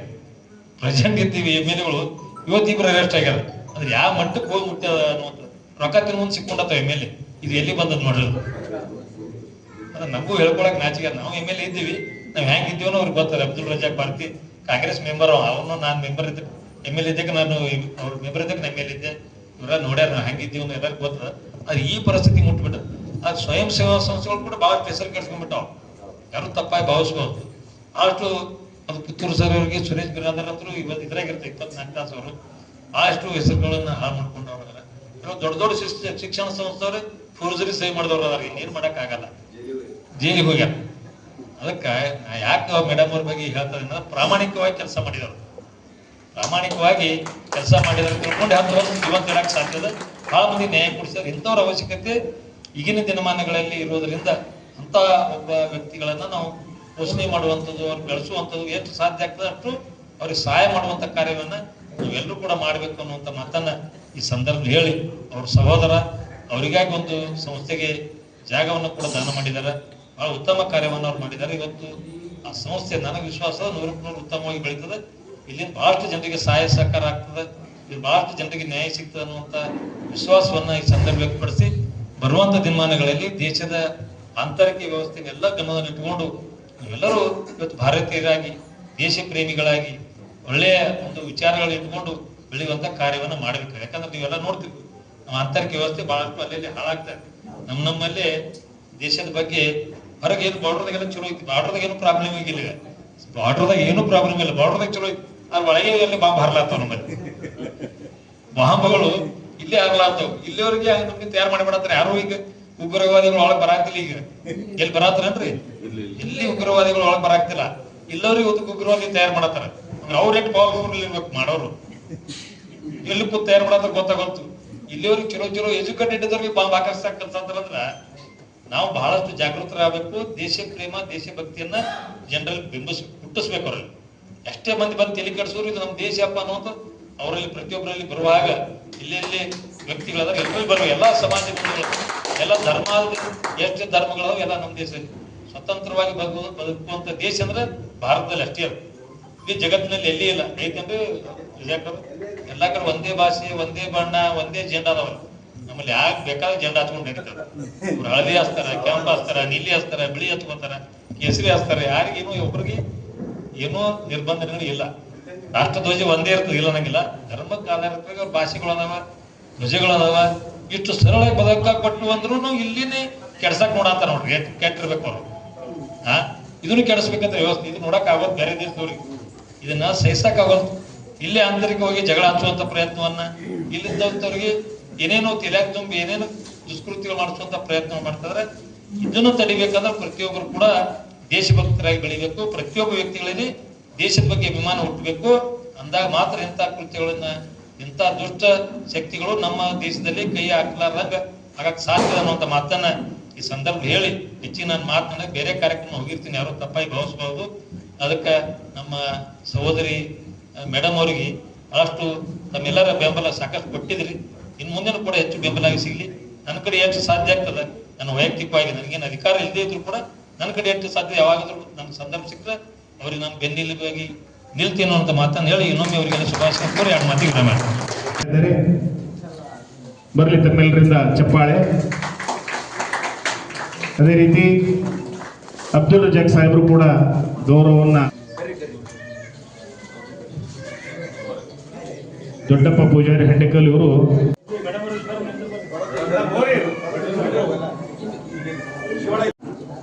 ಪ್ರೆಸೆಂಟ್ ಇರ್ತೀವಿ MLAಗಳು, ಇವತ್ತಿಬ್ರು ಅರೆಸ್ಟ್ ಆಗ್ಯಾರ. ಅಂದ್ರೆ ಯಾವ ಮಟ್ಟಕ್ಕೆ ಹೋಗಿ ಮುಟ್ಟ ಅನ್ನುವಂಥ ರೊಕ್ಕ ತಿನ್ ಮುಂದೆ ಸಿಕ್ಕೊಂಡತ್ತ MLA. ಇದು ಎಲ್ಲಿ ಬಂದದ್ ನೋಡೋದು. ಅದ್ರ ನಮಗೂ ಹೇಳ್ಕೊಳಕ್ ನಾಚಿಗೆ. ನಾವು MLA ಇದ್ದೀವಿ, ನಾವ್ ಹೆಂಗಿದ್ದೀವೋ ಅವ್ರಿಗೆ ಗೊತ್ತಾರೆ. ಅಬ್ದುಲ್ ರಜಾಕ್ ಬಾರ್ತಿ ಕಾಂಗ್ರೆಸ್ ಮೆಂಬರ್, ಅವನು ನಾನು ಮೆಂಬರ್ ಇದ್ದೆ, MLA ಇದ್ದಕ್ಕೆ ನಾನು ಅವ್ರ ಮೆಂಬರ್ ಇದ್ದಕ್ಕೆ ನಾನು MLA ಇದ್ದೆ. ಇವರ ನೋಡ್ಯಾರ ನಾವು ಹೆಂಗಿದ್ದೀವಿ ಎಲ್ಲರಿಗೂ ಗೊತ್ತದ. ಅದು ಈ ಪರಿಸ್ಥಿತಿ ಮುಟ್ಬಿಟ್ಟ. ಅದು ಸ್ವಯಂ ಸೇವಾ ಸಂಸ್ಥೆಗಳು ಕೂಡ ಬಹಳ ಹೆಸರು ಕೆಡ್ಸ್ಕೊಂಡ್ಬಿಟ್ಟಾವ. ಯಾರು ತಪ್ಪಾಗಿ ಭಾವಿಸ್ಬೋದು. ಅಷ್ಟು ಅದು ಪುತ್ತೂರು ಸರ್ ಅವರಿಗೆ, ಸುರೇಶ್ ಬಿರಾದರ್ ಅಂತೂ ಇವತ್ತು ಇದ್ರಾಗಿರುತ್ತೆ 24 ತಾಸು ಅವರು ಅಷ್ಟು ಹೆಸರುಗಳನ್ನ ಹಾಳು ಮಾಡ್ಕೊಂಡವ್ರ. ದೊಡ್ಡ ದೊಡ್ಡ ಶಿಕ್ಷಣ ಸಂಸ್ಥೆಯವರು ಫೋರ್ಜರಿ ಸಹಿ ಮಾಡಿದವ್ರು ಅದಾರ. ಏನ್ ಮಾಡಕ್ ಆಗಲ್ಲ, ಜೈಲಿಗೆ ಹೋಗ್ಯಾರ. ಅದಕ್ಕೆ ಯಾಕೆ ಮೇಡಮ್ ಅವ್ರ ಬಗ್ಗೆ ಹೇಳ್ತಾರೆ ಅಂದ್ರೆ, ಪ್ರಾಮಾಣಿಕವಾಗಿ ಕೆಲಸ ಮಾಡಿದವರು, ಪ್ರಾಮಾಣಿಕವಾಗಿ ಕೆಲಸ ಮಾಡಿದ್ರೆ ತಿಳ್ಕೊಂಡು 10 ವರ್ಷ ಜೀವಂತ ಇಡಕ್ಕೆ ಸಾಧ್ಯದ. ಬಹಳ ಮಂದಿ ನ್ಯಾಯ ಕೊಡಿಸಿದ್ರೆ. ಇಂಥವ್ರ ಅವಶ್ಯಕತೆ ಈಗಿನ ದಿನಮಾನಗಳಲ್ಲಿ ಇರೋದ್ರಿಂದ ಅಂತ ಒಬ್ಬ ವ್ಯಕ್ತಿಗಳನ್ನ ನಾವು ಪೋಷಣೆ ಮಾಡುವಂಥದ್ದು, ಅವ್ರು ಬೆಳೆಸುವಂಥದ್ದು ಎಷ್ಟು ಸಾಧ್ಯ ಆಗ್ತದೆ ಅಷ್ಟು ಅವ್ರಿಗೆ ಸಹಾಯ ಮಾಡುವಂತ ಕಾರ್ಯವನ್ನ ನಾವೆಲ್ಲರೂ ಕೂಡ ಮಾಡ್ಬೇಕು ಅನ್ನುವಂಥ ಮಾತನ್ನ ಈ ಸಂದರ್ಭ ಹೇಳಿ, ಅವ್ರ ಸಹೋದರ ಅವರಿಗಾಗಿ ಒಂದು ಸಂಸ್ಥೆಗೆ ಜಾಗವನ್ನು ಕೂಡ ದಾನ ಮಾಡಿದ್ದಾರೆ. ಬಹಳ ಉತ್ತಮ ಕಾರ್ಯವನ್ನು ಅವ್ರು ಮಾಡಿದ್ದಾರೆ. ಇವತ್ತು ಆ ಸಂಸ್ಥೆ ನನಗೆ ವಿಶ್ವಾಸ 100% ಉತ್ತಮವಾಗಿ ಬೆಳೀತದೆ. ಇಲ್ಲಿಂದ ಬಹಳಷ್ಟು ಜನರಿಗೆ ಸಹಾಯ ಸಹಕಾರ ಆಗ್ತದೆ, ಇಲ್ಲಿ ಬಹಳಷ್ಟು ಜನರಿಗೆ ನ್ಯಾಯ ಸಿಗ್ತದೆ ಅನ್ನುವಂಥ ವಿಶ್ವಾಸವನ್ನ ಈ ಸಂದರ್ಭ ವ್ಯಕ್ತಪಡಿಸಿ, ಬರುವಂತ ದಿನಮಾನಗಳಲ್ಲಿ ದೇಶದ ಆಂತರಿಕ ವ್ಯವಸ್ಥೆಗೆಲ್ಲ ಗಮನದಲ್ಲಿ ಇಟ್ಟುಕೊಂಡು ನಾವೆಲ್ಲರೂ ಇವತ್ತು ಭಾರತೀಯರಾಗಿ, ದೇಶ ಪ್ರೇಮಿಗಳಾಗಿ, ಒಳ್ಳೆಯ ಒಂದು ವಿಚಾರಗಳು ಇಟ್ಕೊಂಡು ಬೆಳೆಯುವಂತ ಕಾರ್ಯವನ್ನ ಮಾಡಬೇಕು. ಯಾಕಂದ್ರೆ ನೀವೆಲ್ಲ ನೋಡ್ತೀವಿ, ನಮ್ಮ ಆಂತರಿಕ ವ್ಯವಸ್ಥೆ ಬಹಳಷ್ಟು ಅಲ್ಲಲ್ಲಿ ಹಾಳಾಗ್ತದೆ. ನಮ್ಮಲ್ಲೇ ದೇಶದ ಬಗ್ಗೆ ಹೊರಗೆ ಏನು ಬಾರ್ಡರ್ದಾಗೆಲ್ಲ ಚಲೋ ಐತಿ, ಬಾರ್ಡರ್ದಾಗ ಏನು ಪ್ರಾಬ್ಲಮ್ ಆಗಿಲ್ಲ. ಬಾರ್ಡರ್ದಾಗ ಏನು ಪ್ರಾಬ್ಲಮ್ ಇಲ್ಲ, ಬಾರ್ಡರ್ದಾಗ ಚಲೋ ಐತಿ. ಅದ್ರ ಒಳಗೆ ಎಲ್ಲಿ ಬಾಂಬ್ ಹಾರ್ಲಾಗ್ತಾವ. ನಮ್ಮಲ್ಲಿ ಬಾಂಬ್ಗಳು ಇಲ್ಲೇ ಆಗ್ಲಾಗ್ತಾವ. ಇಲ್ಲಿವರೆಗೆ ನಮ್ಗೆ ತಯಾರು ಮಾಡಿ ಮಾಡತ್ತಾರೆ. ಯಾರು ಈಗ ಉಗ್ರವಾದಿಗಳು ಒಳಗೆ ಬರಾಕ್ತಿಲ್ಲ. ಈಗ ಎಲ್ಲಿ ಬರಾತಾರನ್ರಿ? ಎಲ್ಲಿ ಉಗ್ರವಾದಿಗಳು ಒಳಗೆ ಬರಾಕ್ತಿಲ್ಲ. ಇಲ್ಲವ್ರಿಗೆ ಉಗ್ರವಾದಿ ತಯಾರು ಮಾಡತ್ತಾರ. ಅವ್ರ ಎಷ್ಟು ಪವರ್ಫುಲ್ ಇರ್ಬೇಕು ಮಾಡೋರು. ಎಲ್ಲಿ ಕೂತ್ ತಯಾರು ಮಾಡತ್ತಾರ ಗೊತ್ತಾಗೋಲ್ತು. ಇಲ್ಲಿವರೆಗೆ ಚಲೋ ಎಜುಕೇಟೆಡ್ ಇದ್ದವ್ರಿಗೆ ಬಾಂಬ್ ಹಾಕರ್ಸಾಕ ಕಲ್ಸಂತಾರಂದ್ರ ನಾವು ಬಹಳಷ್ಟು ಜಾಗೃತರಾಗಬೇಕು. ದೇಶ ಪ್ರೇಮ, ದೇಶಭಕ್ತಿಯನ್ನ ಜನರಲ್ಲಿ ಹುಟ್ಟಿಸ್ಬೇಕು. ಅವರಲ್ಲಿ ಎಷ್ಟೇ ಮಂದಿ ಬಂದು ತಲೆ ಕೆಡಿಸೋರು ಇದು ನಮ್ಮ ದೇಶ ಹಬ್ಬ ಅನ್ನೋದು ಅವರಲ್ಲಿ ಪ್ರತಿಯೊಬ್ಬರಲ್ಲಿ ಬರುವಾಗ, ಇಲ್ಲೆಲ್ಲಿ ವ್ಯಕ್ತಿಗಳಾದ ಎಲ್ಲರಲ್ಲಿ ಬರುವ ಎಲ್ಲ ಸಮಾಜಗಳು, ಎಲ್ಲ ಧರ್ಮ, ಎಷ್ಟು ಧರ್ಮಗಳವ ಎಲ್ಲ ನಮ್ಮ ದೇಶದಲ್ಲಿ ಸ್ವತಂತ್ರವಾಗಿ ಬದುಕುವಂತ ದೇಶ ಅಂದ್ರೆ ಭಾರತದಲ್ಲಿ ಅಷ್ಟೇ ಅಲ್ಲ. ಇಡೀ ಜಗತ್ತಿನಲ್ಲಿ ಎಲ್ಲಿ ಇಲ್ಲ. ಏಕೆಂದ್ರೆ ಎಲ್ಲಾ ಕಡೆ ಒಂದೇ ಭಾಷೆ, ಒಂದೇ ಬಣ್ಣ, ಒಂದೇ ಜೆಂಡಾ ಅದಾವಲ್ಲ. ನಮ್ಮಲ್ಲಿ ಯಾಕೆ ಬೇಕಾದ್ರೆ ಜೆಂಡಾ ಹಚ್ಕೊಂಡು ನಡೀತಾರೆ. ಇವ್ರು ಹಳದಿ ಹಚ್ತಾರ, ಕೆಂಪು ಹಚ್ತಾರ, ನೀಲಿ ಹಚ್ತಾರ, ಬಿಳಿ ಹಚ್ಕೋತಾರ, ಕೇಸರಿ ಹಚ್ತಾರ. ಯಾರಿಗೇನು ಒಬ್ರಿಗೆ ಏನೋ ನಿರ್ಬಂಧಗಳು ಇಲ್ಲ. ರಾಷ್ಟ್ರಧ್ವಜ ಒಂದೇ ಇರ್ತದೆ, ಇಲ್ಲ ಅನ್ನಂಗಿಲ್ಲ. ಧರ್ಮಕ್ಕೆ ಆಧಾರಿತ ಭಾಷೆಗಳು ಅದಾವ, ಧ್ವಜಗಳು ಅದಾವ. ಇಷ್ಟು ಸರಳಾಗಿ ಬದುಕಾಕ್ ಕೊಟ್ಟು ಅಂದ್ರೂ ಇಲ್ಲಿನೇ ಕೆಡ್ಸಕ್ ನೋಡಂತಾರ. ನೋಡ್ರಿ ಕೆಟ್ಟಿರ್ಬೇಕು ಅವರು. ಇದನ್ನು ಕೆಡಿಸ್ಬೇಕಂತ ವ್ಯವಸ್ಥೆ. ಇದು ನೋಡಕ್ ಆಗೋದು ಬೇರೆ ದೇಶದವ್ರಿಗೆ, ಇದನ್ನ ಸಹಿಸಕ್ ಆಗೋದು. ಇಲ್ಲೇ ಆಂತರಿಕವಾಗಿ ಜಗಳ ಹಚ್ಚುವಂತ ಪ್ರಯತ್ನವನ್ನ, ಇಲ್ಲಿದ್ದವ್ರಿಗೆ ಏನೇನೋ ತಲೆಯಾಗ ತುಂಬಿ ಏನೇನು ದುಷ್ಕೃತ್ಯಗಳು ಮಾಡಿಸುವಂತ ಪ್ರಯತ್ನ ಮಾಡ್ತಿದ್ರೆ, ಇದನ್ನು ತಡಿಬೇಕಂದ್ರೆ ಪ್ರತಿಯೊಬ್ಬರು ಕೂಡ ದೇಶಭಕ್ತರಾಗಿ ಬೆಳಿಬೇಕು. ಪ್ರತಿಯೊಬ್ಬ ವ್ಯಕ್ತಿಗಳಲ್ಲಿ ದೇಶದ ಬಗ್ಗೆ ಅಭಿಮಾನ ಹುಟ್ಟಬೇಕು. ಅಂದಾಗ ಮಾತ್ರ ಇಂಥ ಕೃತ್ಯಗಳನ್ನ, ಇಂಥ ದುಷ್ಟ ಶಕ್ತಿಗಳು ನಮ್ಮ ದೇಶದಲ್ಲಿ ಕೈ ಹಾಕ್ಲಾರ್ದಂಗ ಆಗಕ್ ಸಾಧ್ಯ ಅನ್ನುವಂಥ ಮಾತನ್ನ ಈ ಸಂದರ್ಭ ಹೇಳಿ, ಹೆಚ್ಚಿಗೆ ನಾನು ಮಾತನಾಡಿ ಬೇರೆ ಕಾರ್ಯಕ್ರಮ ಹೋಗಿರ್ತೀನಿ, ಯಾರು ತಪ್ಪಾಗಿ ಭಾವಿಸಬಹುದು. ಅದಕ್ಕೆ ನಮ್ಮ ಸಹೋದರಿ ಮೇಡಮ್ ಅವರಿಗೆ ಬಹಳಷ್ಟು ತಮ್ಮೆಲ್ಲರ ಬೆಂಬಲ ಸಾಕಷ್ಟು ಕೊಟ್ಟಿದ್ರಿ. ಇನ್ನು ಮುಂದೆನೂ ಕೂಡ ಹೆಚ್ಚು ಬೆಂಬಲಾಗಿ ಸಿಗ್ಲಿ. ನನ್ನ ಕಡೆ ಎಷ್ಟು ಸಾಧ್ಯ ಆಗ್ತದೆ, ನನ್ನ ವೈಯಕ್ತಿಕವಾಗಿ ನನಗೇನು ಅಧಿಕಾರ ಇಲ್ಲದೆ ಇದ್ರು ಕೂಡ ನನ್ನ ಕಡೆ ಎಷ್ಟು ಸಾಧ್ಯ ಯಾವಾಗಾದ್ರೂ ನನ್ನ ಸಂದರ್ಭ ಸಿಕ್ಕರೆ ಅವ್ರಿಗೆ ನಾನು ಬೆನ್ನೆಲುಬಾಗಿ ನಿಲ್ತೀನಿ ಅನ್ನೋ ಮಾತನ್ನು ಹೇಳಿ ಇನ್ನೊಮ್ಮೆ ಅವರಿಗೆಲ್ಲ ಶುಭಾಶಯ ಕೋರಿ 2 ಮಾತಿಗೆ ವಿರಾಮ ಮಾಡ್ತೀನಿ. ಬರಲಿ ತಮ್ಮೆಲ್ಲರಿಂದ ಚಪ್ಪಾಳೆ. ಅದೇ ರೀತಿ ಅಬ್ದುಲ್ ರಜಾಕ್ ಸಾಹೇಬರು ಕೂಡ ಗೌರವವನ್ನ ದೊಡ್ಡಪ್ಪ ಪೂಜಾರಿ ಹೆಂಡೆಕಲ್ ಇವರು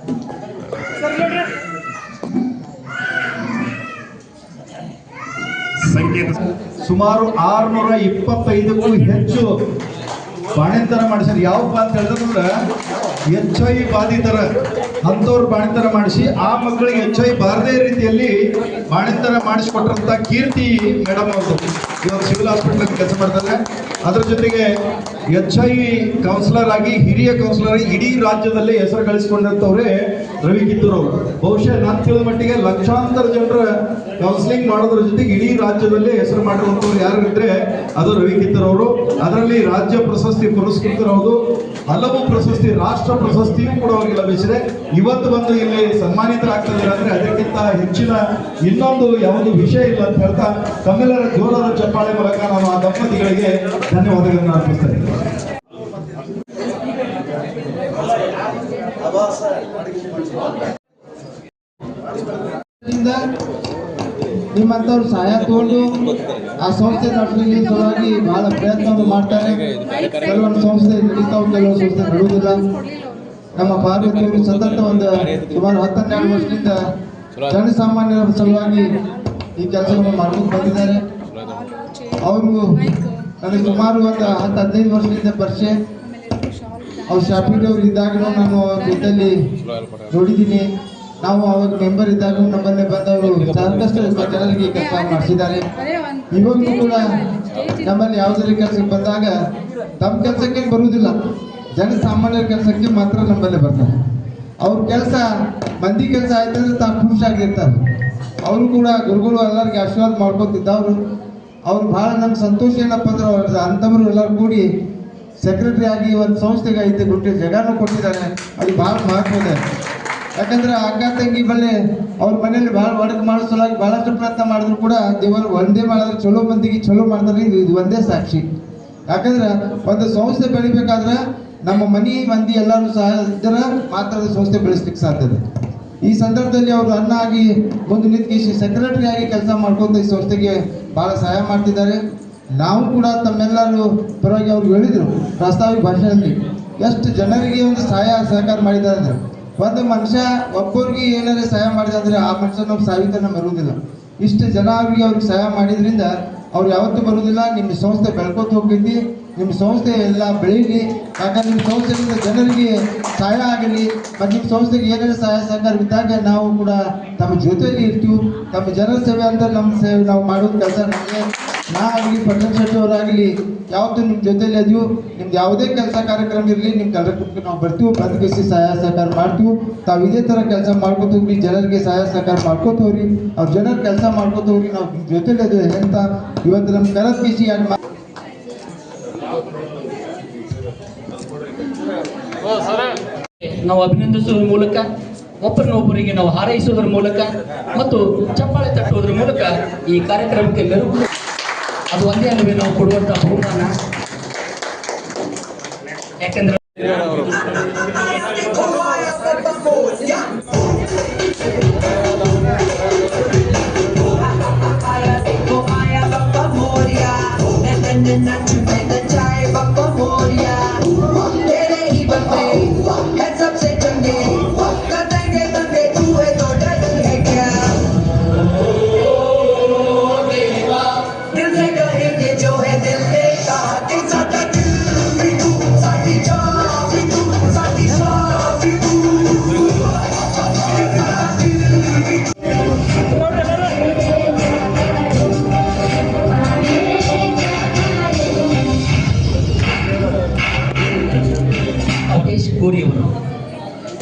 ಸಂಕೇತ ಸುಮಾರು 625ಕ್ಕೂ ಹೆಚ್ಚು ಬಾಣಂತರ ಮಾಡಿಸ್ಯಾರ. ಯಾವಪ್ಪ ಅಂತ ಹೇಳಿದ್ರೆ HIV ಬಾಧಿತರ ಅಂಥವ್ರು ಬಾಣಂತರ ಮಾಡಿಸಿ ಆ ಮಕ್ಕಳಿಗೆ HIV ಬಾರದೇ ರೀತಿಯಲ್ಲಿ ಬಾಣಂತರ ಮಾಡಿಸಿಕೊಟ್ರಂತ ಕೀರ್ತಿ ಮೇಡಮ್ ಅವರು ಇವಾಗ ಸಿವಿಲ್ ಹಾಸ್ಪಿಟಲ್ ಕೆಲಸ ಮಾಡ್ತಾರೆ. ಅದ್ರ ಜೊತೆಗೆ HIV ಕೌನ್ಸಿಲರ್ ಆಗಿ ಹಿರಿಯ ಕೌನ್ಸಿಲರ್ ಆಗಿ ಇಡೀ ರಾಜ್ಯದಲ್ಲಿ ಹೆಸರು ಗಳಿಸಿಕೊಂಡಂತವ್ರೆ ರವಿ ಕಿತ್ತೂರ್ ಅವರು. ಬಹುಶಃ ನಾನು ತಿಳಿದ ಮಟ್ಟಿಗೆ ಲಕ್ಷಾಂತರ ಜನರ ಕೌನ್ಸಿಲಿಂಗ್ ಮಾಡೋದ್ರ ಜೊತೆಗೆ ಇಡೀ ರಾಜ್ಯದಲ್ಲಿ ಹೆಸರು ಮಾಡಿರುವಂತವ್ರು ಯಾರು ಇದ್ರೆ ಅದು ರವಿ ಕಿತ್ತೂರ್ ಅವರು. ಅದರಲ್ಲಿ ರಾಜ್ಯ ಪ್ರಶಸ್ತಿ ಪುರಸ್ಕೃತರವರು, ಹಲವು ಪ್ರಶಸ್ತಿ, ರಾಷ್ಟ್ರ ಪ್ರಶಸ್ತಿಯೂ ಕೂಡ ಅವರಿಗೆ ಲಭಿಸಿದೆ. ಇವತ್ತು ಬಂದು ಇಲ್ಲಿ ಸನ್ಮಾನಿತರಾಗ್ತಿದ್ದಾರೆ ಅಂದ್ರೆ ಅದಕ್ಕಿಂತ ಹೆಚ್ಚಿನ ಇನ್ನೊಂದು ಯಾವುದೋ ವಿಷಯ ಇಲ್ಲ ಅಂತ ಹೇಳ್ತಾ ತಮ್ಮೆಲ್ಲರ ಜೋರಾದ ಚಪ್ಪಾಳೆ ಮೂಲಕ ನಾನು ಆ ದಂಪತಿಗಳಿಗೆ ಧನ್ಯವಾದಗಳನ್ನು ಅರ್ಪಿಸ್ತೇನೆ. ನಿಮ್ಮಂಥವ್ರು ಸಹಾಯ ತಗೊಂಡು ಆ ಸಂಸ್ಥೆ ನಡೆಸಲಿಕ್ಕೆ ಸಲುವಾಗಿ ಬಹಳ ಪ್ರಯತ್ನವನ್ನು ಮಾಡ್ತಾರೆ. ಕೆಲವೊಂದು ಸಂಸ್ಥೆ ನಡೀತಾವೆ, ಕೆಲವೊಂದು ಸಂಸ್ಥೆ ನಡುವುದಿಲ್ಲ. ನಮ್ಮ ಪಾರ್ವತಿಯವರು ಸತತ ಒಂದು ಸುಮಾರು 12 ವರ್ಷದಿಂದ ಜನಸಾಮಾನ್ಯರ ಸಲುವಾಗಿ ಈ ಕೆಲಸವನ್ನು ಮಾಡ್ಕೊಂಡು ಬಂದಿದ್ದಾರೆ. ಅವರು ನನಗೆ ಸುಮಾರು ಒಂದು 10-15 ವರ್ಷದಿಂದ ಪರಿಚಯ. ಅವ್ರು ಶಾಪಿಂಗ್ ಇದ್ದಾಗಲೂ ನಾನು ಜೊತೆಯಲ್ಲಿ ನೋಡಿದ್ದೀನಿ. ನಾವು ಅವಾಗ ಮೆಂಬರ್ ಇದ್ದಾಗ ನಮ್ಮಲ್ಲೇ ಬಂದವರು ಸಾಕಷ್ಟು ಜನರಿಗೆ ಕೆಲಸ ಮಾಡಿಸಿದ್ದಾರೆ. ಇವಾಗಲೂ ಕೂಡ ನಮ್ಮಲ್ಲಿ ಯಾವುದೇ ಕೆಲಸಕ್ಕೆ ಬಂದಾಗ ತಮ್ಮ ಕೆಲಸಕ್ಕೆ ಬರುವುದಿಲ್ಲ, ಜನಸಾಮಾನ್ಯರ ಕೆಲಸಕ್ಕೆ ಮಾತ್ರ ನಮ್ಮಲ್ಲೇ ಬರ್ತಾರೆ. ಅವ್ರ ಕೆಲಸ ಮಂದಿ ಕೆಲಸ ಆಯ್ತಂದ್ರೆ ತಾವು ಖುಷಿಯಾಗಿರ್ತಾರೆ. ಅವರು ಕೂಡ ಗುರುಗಳು ಎಲ್ಲರಿಗೆ ಆಶೀರ್ವಾದ ಮಾಡ್ಕೊತಿದ್ದವರು. ಅವ್ರು ಭಾಳ ನಮ್ಗೆ ಸಂತೋಷ ಏನಪ್ಪ ಅಂದ್ರೆ ಅವ್ರ ಅಂಥವ್ರು ಎಲ್ಲರೂ ಕೂಡಿ ಸೆಕ್ರೆಟರಿ ಆಗಿ ಒಂದು ಸಂಸ್ಥೆಗೆ 5 ಗುಂಟೆ ಜಾಗನೂ ಕೊಟ್ಟಿದ್ದಾರೆ. ಅದು ಭಾಳ ಮಹತ್ವ ಇದೆ. ಯಾಕಂದ್ರೆ ಅಕ್ಕ ತಂಗಿ ಬಳ್ಳಿ ಅವ್ರ ಮನೇಲಿ ಭಾಳ ಒಡಕು ಮಾಡೋ ಸಲುವಾಗಿ ಭಾಳಷ್ಟು ಪ್ರಯತ್ನ ಮಾಡಿದ್ರು ಕೂಡ ದೇವರು ಒಂದೇ ಮಾಡಿದ್ರೆ ಚಲೋ ಮಂದಿಗೆ ಚಲೋ ಮಾಡ್ತಾರೆ. ಇದು ಒಂದೇ ಸಾಕ್ಷಿ. ಯಾಕಂದ್ರೆ ಒಂದು ಸಂಸ್ಥೆ ಬೆಳಿಬೇಕಾದ್ರೆ ನಮ್ಮ ಮನೆ ಮಂದಿ ಎಲ್ಲರೂ ಸಹ ಇದ್ದರೆ ಮಾತ್ರ ಸಂಸ್ಥೆ ಬೆಳೆಸ್ಲಿಕ್ಕೆ ಸಾಧ್ಯತೆ. ಈ ಸಂದರ್ಭದಲ್ಲಿ ಅವರು ಅನ್ನ ಆಗಿ ಮುಂದೆ ನಿಂತು ಸೆಕ್ರೆಟರಿ ಆಗಿ ಕೆಲಸ ಮಾಡ್ಕೊಂಡು ಈ ಸಂಸ್ಥೆಗೆ ಭಾಳ ಸಹಾಯ ಮಾಡ್ತಿದ್ದಾರೆ. ನಾವು ಕೂಡ ತಮ್ಮೆಲ್ಲರೂ ಪರವಾಗಿ ಅವ್ರು ಹೇಳಿದರು ಪ್ರಾಸ್ತಾವಿಕ ಭಾಷೆಯಲ್ಲಿ ಎಷ್ಟು ಜನರಿಗೆ ಒಂದು ಸಹಾಯ ಸಹಕಾರ ಮಾಡಿದ್ದಾರೆ ಅಂದರೆ, ಒಂದು ಮನುಷ್ಯ ಒಬ್ಬರಿಗೆ ಏನಾದ್ರು ಸಹಾಯ ಮಾಡಿದೆ ಅಂದರೆ ಆ ಮನುಷ್ಯ ನಾವು ಸಾವಿತನ ಬರುವುದಿಲ್ಲ. ಇಷ್ಟು ಜನ ಅವ್ರಿಗೆ ಸಹಾಯ ಮಾಡಿದ್ರಿಂದ ಅವ್ರು ಯಾವತ್ತೂ ಬರುವುದಿಲ್ಲ. ನಿಮ್ಮ ಸಂಸ್ಥೆ ಬೆಳ್ಕೊತ ಹೋಗ್ತೈತಿ, ನಿಮ್ಮ ಸಂಸ್ಥೆ ಎಲ್ಲ ಬೆಳೀಲಿ. ಯಾಕಂದ್ರೆ ನಿಮ್ಮ ಸಂಸ್ಥೆಯಿಂದ ಜನರಿಗೆ ಸಹಾಯ ಆಗಲಿ. ಮತ್ತು ನಿಮ್ಮ ಸಂಸ್ಥೆಗೆ ಏನಾದ್ರು ಸಹಾಯ ಸಹಕಾರ ಇದ್ದಾಗ ನಾವು ಕೂಡ ತಮ್ಮ ಜೊತೆಯಲ್ಲಿ ಇರ್ತೀವಿ. ತಮ್ಮ ಜನರ ಸೇವೆ ಅಂತ ನಮ್ಮ ಸೇವೆ ನಾವು ಮಾಡೋದು ಕೆಲಸ ನಮಗೆ. ನಾ ಆಗಲಿ ಪಟ್ಟಣ ಶೆಟ್ಟಿ ಅವರಾಗಲಿ ಯಾವತ್ತೂ ನಿಮ್ಮ ಜೊತೆಯಲ್ಲಿ ಅದೀವಿ. ನಿಮ್ದು ಯಾವುದೇ ಕೆಲಸ ಕಾರ್ಯಕ್ರಮ ಇರಲಿ ನಿಮ್ಮ ಕಾರ್ಯಕ್ರಮಕ್ಕೆ ನಾವು ಬರ್ತೀವಿ, ಬಂದ್ಗಿಸಿ ಸಹಾಯ ಸಹಕಾರ ಮಾಡ್ತೀವಿ. ತಾವು ಇದೇ ಥರ ಕೆಲಸ ಮಾಡ್ಕೊತ ಹೋಗ್ರಿ, ಜನರಿಗೆ ಸಹಾಯ ಸಹಕಾರ ಮಾಡ್ಕೊತ ಹೋಗ್ರಿ, ಅವ್ರ ಜನರ ಕೆಲಸ ಮಾಡ್ಕೊತ ಹೋಗ್ರಿ. ನಾವು ನಿಮ್ಮ ಜೊತೆಲಿ ಅದು ಅಂತ ಇವತ್ತು ನಮ್ಮ ಕರೆದ ಕಿಸಿ ನಾವು ಅಭಿನಂದಿಸುವುದರ ಮೂಲಕ, ಒಬ್ಬರನ್ನೊಬ್ಬರಿಗೆ ನಾವು ಹಾರೈಸುವುದರ ಮೂಲಕ ಮತ್ತು ಚಪ್ಪಾಳೆ ತಟ್ಟುವುದರ ಮೂಲಕ ಈ ಕಾರ್ಯಕ್ರಮಕ್ಕೆ ಮೆರುಗು, ಅದು ಒಂದೇ ಅಲ್ಲವೇ ನಾವು ಕೊಡುವಂಥ ಬಹುಮಾನ. ಯಾಕಂದ್ರೆ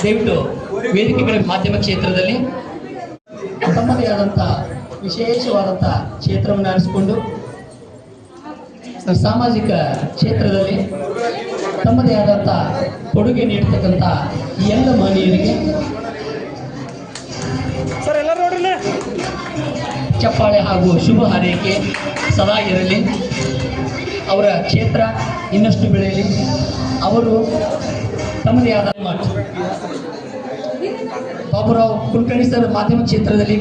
ದಯವಿಟ್ಟು ವೇದಿಕೆಗಳ ಮಾಧ್ಯಮ ಕ್ಷೇತ್ರದಲ್ಲಿ ತಮ್ಮದೇ ಆದಂಥ ವಿಶೇಷವಾದಂಥ ಕ್ಷೇತ್ರವನ್ನು ಆರಿಸಿಕೊಂಡು ಸಾಮಾಜಿಕ ಕ್ಷೇತ್ರದಲ್ಲಿ ತಮ್ಮದೇ ಆದಂಥ ಕೊಡುಗೆ ನೀಡತಕ್ಕಂಥ ಈ ಎಲ್ಲ ಮಹನೀಯರಿಗೆ ಚಪ್ಪಾಳೆ ಹಾಗೂ ಶುಭ ಹಾರೈಕೆ ಸದಾ ಇರಲಿ. ಅವರ ಕ್ಷೇತ್ರ ಇನ್ನಷ್ಟು ಬೆಳೆಯಲಿ. ಅವರು ತಮ್ಮದೇ ಆದ ಬಾಬುರಾವ್ ಕುಲಕರ್ಣಿ ಸರ್ ಮಾಧ್ಯಮ ಕ್ಷೇತ್ರದಲ್ಲಿ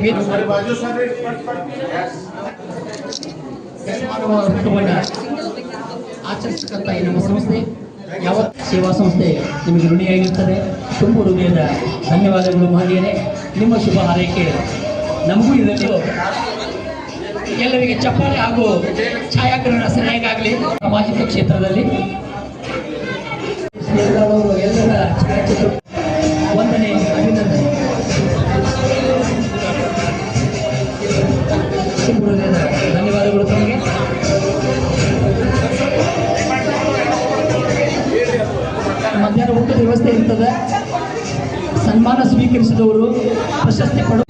ಆಚರಿಸತಕ್ಕಂಥ ಈ ನಮ್ಮ ಸಂಸ್ಥೆ ಯಾವ ಸೇವಾ ಸಂಸ್ಥೆ ನಿಮಗೆ ಋಣಿಯಾಗಿರುತ್ತದೆ. ತುಂಬ ಹೃದಯದ ಧನ್ಯವಾದಗಳು ಮಹನೀಯರೇ. ನಿಮ್ಮ ಶುಭ ಹಾರೈಕೆ ನಮಗೂ ಇದನ್ನು ಎಲ್ಲರಿಗೆ ಚಪ್ಪಾಳೆ ಹಾಗೂ ಛಾಯಾಗ್ರಹಣ ಸರಿಯಾಗಲಿ. ಸಾಮಾಜಿಕ ಕ್ಷೇತ್ರದಲ್ಲಿ ಎಲ್ಲರವರು ಎಲ್ಲರ ಛಾಯಾಚಿತ್ರ ವಂದನೆ ಅಭಿನಂದನೆ. ಧನ್ಯವಾದಗಳು ತಮಗೆ. ಮಧ್ಯಾಹ್ನ ಊಟದ ವ್ಯವಸ್ಥೆ ಇರ್ತದೆ. ಸನ್ಮಾನ ಸ್ವೀಕರಿಸಿದವರು ಪ್ರಶಸ್ತಿ ಪಡೆದ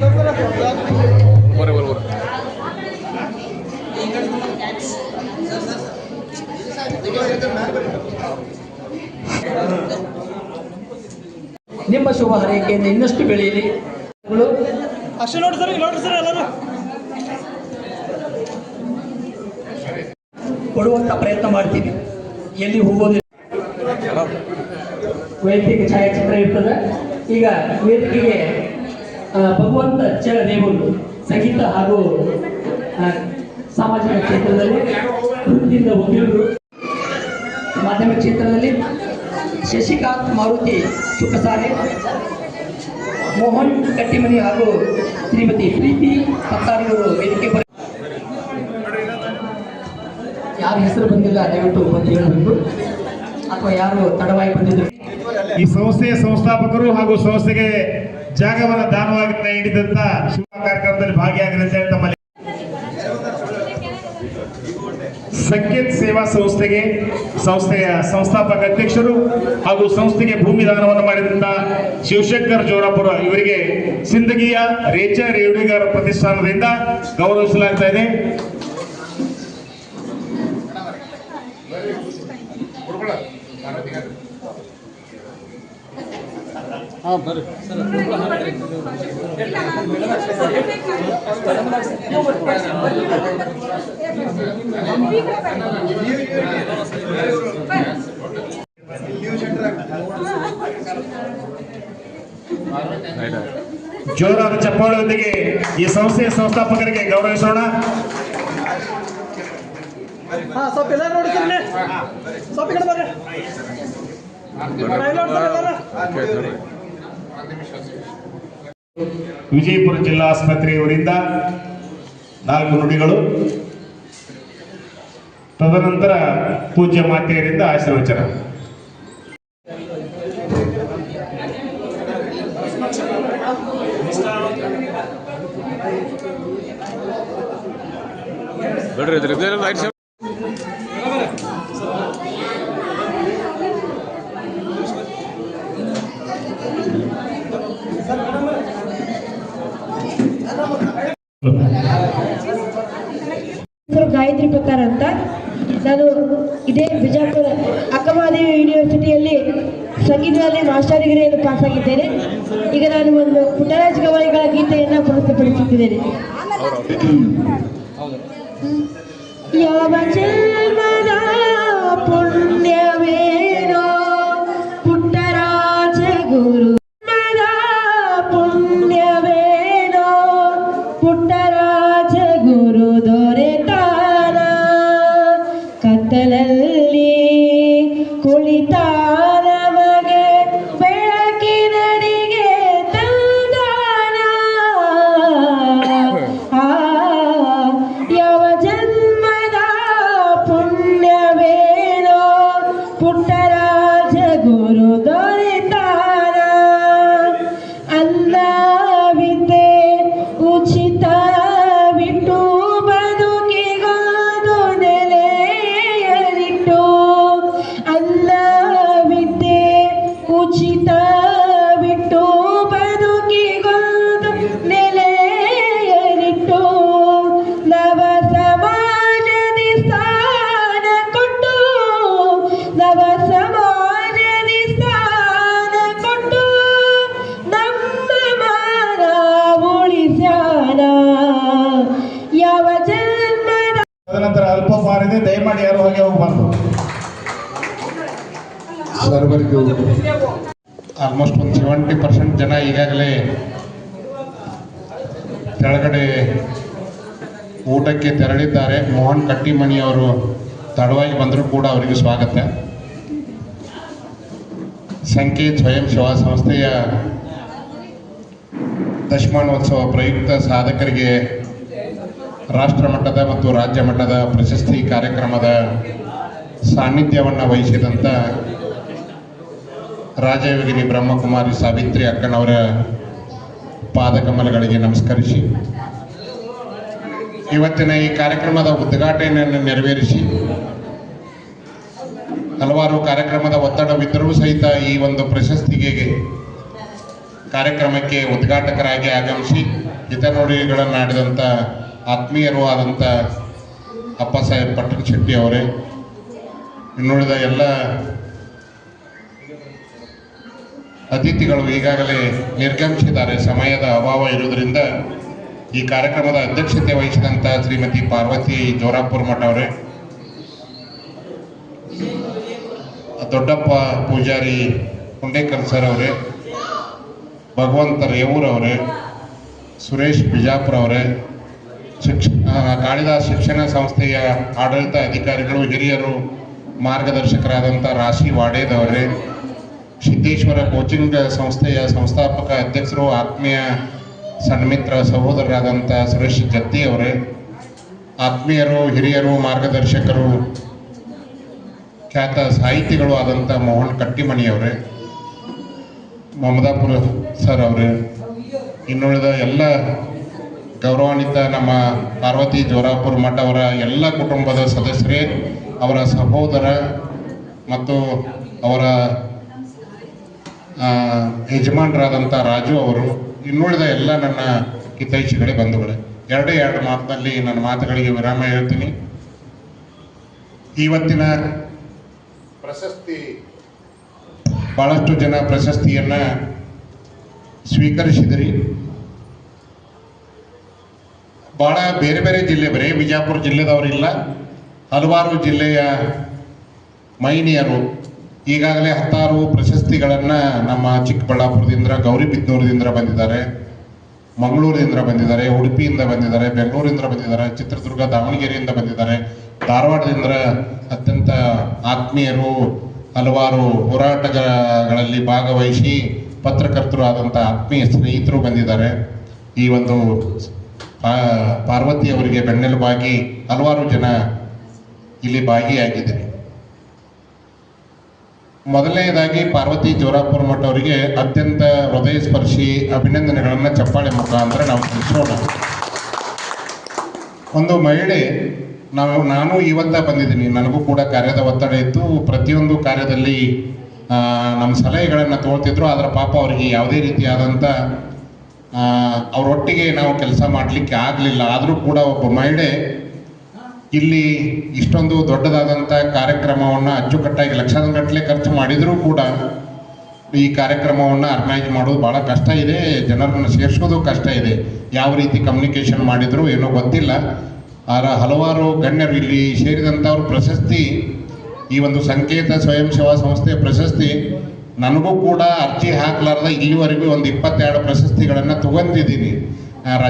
ನಿಮ್ಮ ಶುಭ ಹಾರೈಕೆಯಿಂದ ಇನ್ನಷ್ಟು ಬೆಳೆಯಲಿ. ಕೊಡುವಂತ ಪ್ರಯತ್ನ ಮಾಡ್ತೀವಿ. ಎಲ್ಲಿ ಹೋಗೋದಿಲ್ಲ. ವೈಯಕ್ತಿಕ ಛಾಯಾಚಿತ್ರ ಇರ್ತದೆ. ಈಗ ವೇದಿಕೆಗೆ ಭಗವಂತ ಚಳ ದೇವರು ಸಂಗೀತ ಹಾಗೂ ಸಾಮಾಜಿಕ ಕ್ಷೇತ್ರದಲ್ಲಿ ವೃತ್ತಿಯಿಂದ ವಕೀಲರು, ಮಾಧ್ಯಮಿಕ ಕ್ಷೇತ್ರದಲ್ಲಿ ಶಶಿಕಾಂತ್ ಮಾರುತಿ ಸುಖಸಾರೆ, ಮೋಹನ್ ಕಟ್ಟಿಮನಿ ಹಾಗೂ ಶ್ರೀಮತಿ ಪ್ರೀತಿ ಪತ್ತಾರಿಯವರು ವೇದಿಕೆ ಯಾರ ಹೆಸರು ಬಂದಿಲ್ಲ ದಯವಿಟ್ಟು ಬಂದು ಹೇಳಬೇಕು, ಅಥವಾ ಯಾರು ತಡವಾಗಿ ಬಂದಿದ್ರು. ಈ ಸಂಸ್ಥೆಯ ಸಂಸ್ಥಾಪಕರು ಹಾಗೂ ಸಂಸ್ಥೆಗೆ ಜಾಗವನ್ನು ದಾನವಾಗಿ ನೀಡಿದಂತ ಶುಭ ಕಾರ್ಯಕ್ರಮದಲ್ಲಿ ಭಾಗಿಯಾಗಿದೆ ಅಂತ ಹೇಳಿ ತಮ್ಮಲ್ಲಿ ಸಂಕೇತ್ ಸೇವಾ ಸಂಸ್ಥೆಯ ಸಂಸ್ಥಾಪಕ ಅಧ್ಯಕ್ಷರು ಹಾಗೂ ಸಂಸ್ಥೆಗೆ ಭೂಮಿ ದಾನವನ್ನು ಮಾಡಿದಂತ ಶಿವಶಂಕರ್ ಜೋರಾಪುರ ಇವರಿಗೆ ಸಿಂದಗಿಯ ರೇಚ ರೇವಡಿಗಾರ ಪ್ರತಿಷ್ಠಾನದಿಂದ ಗೌರವಿಸಲಾಗ್ತಾ ಇದೆ. ಜೋರಾದ ಚಪ್ಪಾಳೆಯೊಂದಿಗೆ ಈ ಸಂಸ್ಥೆಯ ಸಂಸ್ಥಾಪಕರಿಗೆ ಗೌರವಿಸೋಣ. ವಿಜಯಪುರ ಜಿಲ್ಲಾ ಆಸ್ಪತ್ರೆಯವರಿಂದ 4 ನುಡಿಗಳು, ತದನಂತರ ಪೂಜ್ಯ ಮಾತೆಯರಿಂದ ಆಶೀರ್ವಚನ. ಗಾಯತ್ರಿ ಪ್ರಕಾರ ಅಂತ. ನಾನು ಇದೇ ಬಿಜಾಪುರ ಅಕ್ಕಮಹಾದೇವಿ ಯೂನಿವರ್ಸಿಟಿಯಲ್ಲಿ ಸಂಗೀತದಲ್ಲಿ ಮಾಸ್ಟರ್ ಡಿಗ್ರಿಯನ್ನು ಪಾಸ್ ಆಗಿದ್ದೇನೆ. ಈಗ ನಾನು ಒಂದು ಪುಟ್ಟರಾಜ ಗವಾಯಿಗಳ ಗೀತೆಯನ್ನು ಪ್ರಸ್ತುತಪಡಿಸುತ್ತಿದ್ದೇನೆ. ಯಾವ ಜನ್ಮದ ಪುಣ್ಯವೇನೋ ಪುಟ್ಟರಾಜ ಗುರು, ಪುಣ್ಯವೇನೋ ಪುಟ್ಟರಾಜ ಗುರು ದೊರೆತಾನ, ಕತ್ತಲಲ್ಲಿ ಕುಳಿತಾನ ಮಗೆ ಬೆಳಕಿನಡಿಗೆ ತಂದಾನ. ಯಾವ ಜನ್ಮದ ಪುಣ್ಯವೇನೋ ಪುಟ್ಟರಾಜ ಗುರು ದೊರೆತಾನ. ಅಲ್ಲವಿದ್ದೆ ಉಚಿತವಿಟ್ಟು ಬದುಕಿಗೋದು ನೆಲೆಯಲಿಟ್ಟು, ಅಲ್ಲವಿದ್ದೆ ಉಚಿತವಿಟ್ಟು ಬದುಕಿಗೋದು ನೆಲೆಯಲಿಟ್ಟು, ನವ ಸಮಾಜದಿ ಸ್ಥಾನ ಕೊಟ್ಟು, ನವ ಸಮಾಜದಿ ಸ್ಥಾನ ಕೊಟ್ಟು, ನಮ್ಮ ಮಾನ ಉಳಿಸ್ಯಾನ. ಯಾವ ಜನ್ಮದ ತದನಂತರ ಅಲ್ಪೋಪಹಾರ ಇದೆ, ದಯಮಾಡಿ ಯಾರು ಹೋಗಿ ಹೋಗಬಾರ್ದು. ಸರ್ವರಿಗೂ ಆಲ್ಮೋಸ್ಟ್ ಒಂದು 70% ಜನ ಈಗಾಗಲೇ ಕೆಳಗಡೆ ಊಟಕ್ಕೆ ತೆರಳಿದ್ದಾರೆ. ಮೋಹನ್ ಕಟ್ಟಿಮಣಿ ಅವರು ತಡವಾಗಿ ಬಂದರೂ ಕೂಡ ಅವರಿಗೆ ಸ್ವಾಗತ. ಸಂಕೇತ್ ಸ್ವಯಂ ಸೇವಾ ಸಂಸ್ಥೆಯ ದಶಮಾನೋತ್ಸವ ಪ್ರಯುಕ್ತ ಸಾಧಕರಿಗೆ ರಾಷ್ಟ್ರ ಮಟ್ಟದ ಮತ್ತು ರಾಜ್ಯ ಮಟ್ಟದ ಪ್ರಶಸ್ತಿ ಕಾರ್ಯಕ್ರಮದ ಸಾನ್ನಿಧ್ಯವನ್ನು ವಹಿಸಿದಂಥ ರಾಜಯೋಗಿನಿ ಬ್ರಹ್ಮಕುಮಾರಿ ಸಾವಿತ್ರಿ ಅಕ್ಕನವರ ಪಾದಕಮಲಗಳಿಗೆ ನಮಸ್ಕರಿಸಿ ಇವತ್ತಿನ ಈ ಕಾರ್ಯಕ್ರಮದ ಉದ್ಘಾಟನೆಯನ್ನು ನೆರವೇರಿಸಿ ಹಲವಾರು ಕಾರ್ಯಕ್ರಮದ ಒತ್ತಡವಿದ್ದರೂ ಸಹಿತ ಈ ಒಂದು ಪ್ರಶಸ್ತಿಗೆ ಕಾರ್ಯಕ್ರಮಕ್ಕೆ ಉದ್ಘಾಟಕರಾಗಿ ಆಗಮಿಸಿ ಹಿತನುಡಿಗಳನ್ನು ಆಡಿದಂಥ ಆತ್ಮೀಯರೂ ಆದಂಥ ಅಪ್ಪಸಾಹೇಬ್ ಪಟ್ಟಣ ಶೆಟ್ಟಿ ಅವರೇ, ಇನ್ನುಳಿದ ಎಲ್ಲ ಅತಿಥಿಗಳು ಈಗಾಗಲೇ ನಿರ್ಗಮಿಸಿದ್ದಾರೆ. ಸಮಯದ ಅಭಾವ ಇರುವುದರಿಂದ ಈ ಕಾರ್ಯಕ್ರಮದ ಅಧ್ಯಕ್ಷತೆ ವಹಿಸಿದಂಥ ಶ್ರೀಮತಿ ಪಾರ್ವತಿ ಜೋರಾಪುರ ಮಠ ಅವರೇ, ದೊಡ್ಡಪ್ಪ ಪೂಜಾರಿ ಕುಂಡೇಕರ್ ಸರ್ ಅವರೇ, ಭಗವಂತ ರೇವೂರ್ ಅವರೇ, ಸುರೇಶ್ ಬಿಜಾಪುರ ಅವರೇ, ಕಾಳಿದಾಸ್ ಶಿಕ್ಷಣ ಸಂಸ್ಥೆಯ ಆಡಳಿತ ಅಧಿಕಾರಿಗಳು, ಹಿರಿಯರು, ಮಾರ್ಗದರ್ಶಕರಾದಂಥ ರಾಶಿ ವಾಡೇದವರೇ, ಸಿದ್ದೇಶ್ವರ ಕೋಚಿಂಗ್ ಸಂಸ್ಥೆಯ ಸಂಸ್ಥಾಪಕ ಅಧ್ಯಕ್ಷರು, ಆತ್ಮೀಯ ಸನ್ಮಿತ್ರ ಸಹೋದರರಾದಂಥ ಸುರೇಶ್ ಜತ್ತಿ ಅವರೇ, ಆತ್ಮೀಯರು, ಹಿರಿಯರು, ಮಾರ್ಗದರ್ಶಕರು, ಖ್ಯಾತ ಸಾಹಿತಿಗಳು ಆದಂಥ ಮೋಹನ್ ಕಟ್ಟಿಮಣಿಯವರೇ, ಮಮದಾಪುರ ಸರ್ ಅವರೇ, ಇನ್ನುಳಿದ ಎಲ್ಲ ಗೌರವಾನ್ವಿತ ನಮ್ಮ ಪಾರ್ವತಿ ಜೋರಾಪುರ ಮಠ ಅವರ ಎಲ್ಲ ಕುಟುಂಬದ ಸದಸ್ಯರೇ, ಅವರ ಸಹೋದರ ಮತ್ತು ಅವರ ಯಜಮಾನರಾದಂಥ ರಾಜು ಅವರು, ಇನ್ನುಳಿದ ಎಲ್ಲ ನನ್ನ ಹಿತೈಷಿಗಳೇ ಬಂಧುಗಳೇ, ಎರಡು ಮಾತಿನಲ್ಲಿ ನನ್ನ ಮಾತುಗಳಿಗೆ ವಿರಾಮ ಹೇಳ್ತೀನಿ. ಇವತ್ತಿನ ಪ್ರಶಸ್ತಿ ಭಾಳಷ್ಟು ಜನ ಪ್ರಶಸ್ತಿಯನ್ನು ಸ್ವೀಕರಿಸಿದಿರಿ. ಭಾಳ ಬೇರೆ ಬೇರೆ ಜಿಲ್ಲೆ, ಬರೀ ವಿಜಯಪುರ ಜಿಲ್ಲೆದವರಿಲ್ಲ, ಹಲವಾರು ಜಿಲ್ಲೆಯ ಮೈನಿಯರು ಈಗಾಗಲೇ 16 ಪ್ರಶಸ್ತಿಗಳನ್ನು ನಮ್ಮ ಚಿಕ್ಕಬಳ್ಳಾಪುರದಿಂದ, ಗೌರಿಬಿದನೂರದಿಂದ ಬಂದಿದ್ದಾರೆ, ಮಂಗಳೂರಿನಿಂದ ಬಂದಿದ್ದಾರೆ, ಉಡುಪಿಯಿಂದ ಬಂದಿದ್ದಾರೆ, ಬೆಂಗಳೂರಿಂದ ಬಂದಿದ್ದಾರೆ, ಚಿತ್ರದುರ್ಗ ದಾವಣಗೆರೆಯಿಂದ ಬಂದಿದ್ದಾರೆ, ಧಾರವಾಡದಿಂದ ಅತ್ಯಂತ ಆತ್ಮೀಯರು, ಹಲವಾರು ಹೋರಾಟಗಳಲ್ಲಿ ಭಾಗವಹಿಸಿ ಪತ್ರಕರ್ತರು ಆದಂಥ ಆತ್ಮೀಯ ಸ್ನೇಹಿತರು ಬಂದಿದ್ದಾರೆ. ಈ ಒಂದು ಪಾರ್ವತಿಯವರಿಗೆ ಬೆನ್ನೆಲುಬಾಗಿ ಹಲವಾರು ಜನ ಇಲ್ಲಿ ಭಾಗಿಯಾಗಿದ್ದಾರೆ. ಮೊದಲನೇದಾಗಿ ಪಾರ್ವತಿ ಜೋರಾಪುರ ಮಠ ಅವರಿಗೆ ಅತ್ಯಂತ ಹೃದಯ ಸ್ಪರ್ಶಿ ಅಭಿನಂದನೆಗಳನ್ನು ಚಪ್ಪಾಳೆ ಮುಖಾಂತರ ನಾವು ತಿಳಿಸೋಣ. ಒಂದು ಮಹಿಳೆ, ನಾನು ಇವತ್ತ ಬಂದಿದ್ದೀನಿ, ನನಗೂ ಕೂಡ ಕಾರ್ಯದ ಒತ್ತಡ ಇತ್ತು, ಪ್ರತಿಯೊಂದು ಕಾರ್ಯದಲ್ಲಿ ನಮ್ಮ ಸಲಹೆಗಳನ್ನು ತಗೊಳ್ತಿದ್ರು, ಆದರೆ ಪಾಪ ಅವರಿಗೆ ಯಾವುದೇ ರೀತಿಯಾದಂಥ ಅವರೊಟ್ಟಿಗೆ ನಾವು ಕೆಲಸ ಮಾಡಲಿಕ್ಕೆ ಆಗಲಿಲ್ಲ. ಆದರೂ ಕೂಡ ಒಬ್ಬ ಮಹಿಳೆ ಇಲ್ಲಿ ಇಷ್ಟೊಂದು ದೊಡ್ಡದಾದಂಥ ಕಾರ್ಯಕ್ರಮವನ್ನು ಅಚ್ಚುಕಟ್ಟಾಗಿ ಲಕ್ಷಗಟ್ಟಲೆ ಖರ್ಚು ಮಾಡಿದರೂ ಕೂಡ ಈ ಕಾರ್ಯಕ್ರಮವನ್ನು ಆರ್ಗನೈಸ್ ಮಾಡೋದು ಭಾಳ ಕಷ್ಟ ಇದೆ, ಜನರನ್ನು ಸೇರಿಸೋದು ಕಷ್ಟ ಇದೆ. ಯಾವ ರೀತಿ ಕಮ್ಯುನಿಕೇಷನ್ ಮಾಡಿದರೂ ಏನೋ ಗೊತ್ತಿಲ್ಲ. ಆದರೆ ಹಲವಾರು ಗಣ್ಯರು ಇಲ್ಲಿ ಸೇರಿದಂಥವ್ರ ಪ್ರಶಸ್ತಿ, ಈ ಒಂದು ಸಂಕೇತ ಸ್ವಯಂ ಸೇವಾ ಸಂಸ್ಥೆಯ ಪ್ರಶಸ್ತಿ, ನನಗೂ ಕೂಡ ಅರ್ಜಿ ಹಾಕಲಾರ್ದ ಇಲ್ಲಿವರೆಗೂ ಒಂದು 22 ಪ್ರಶಸ್ತಿಗಳನ್ನು ತಗೊಂಡಿದ್ದೀನಿ.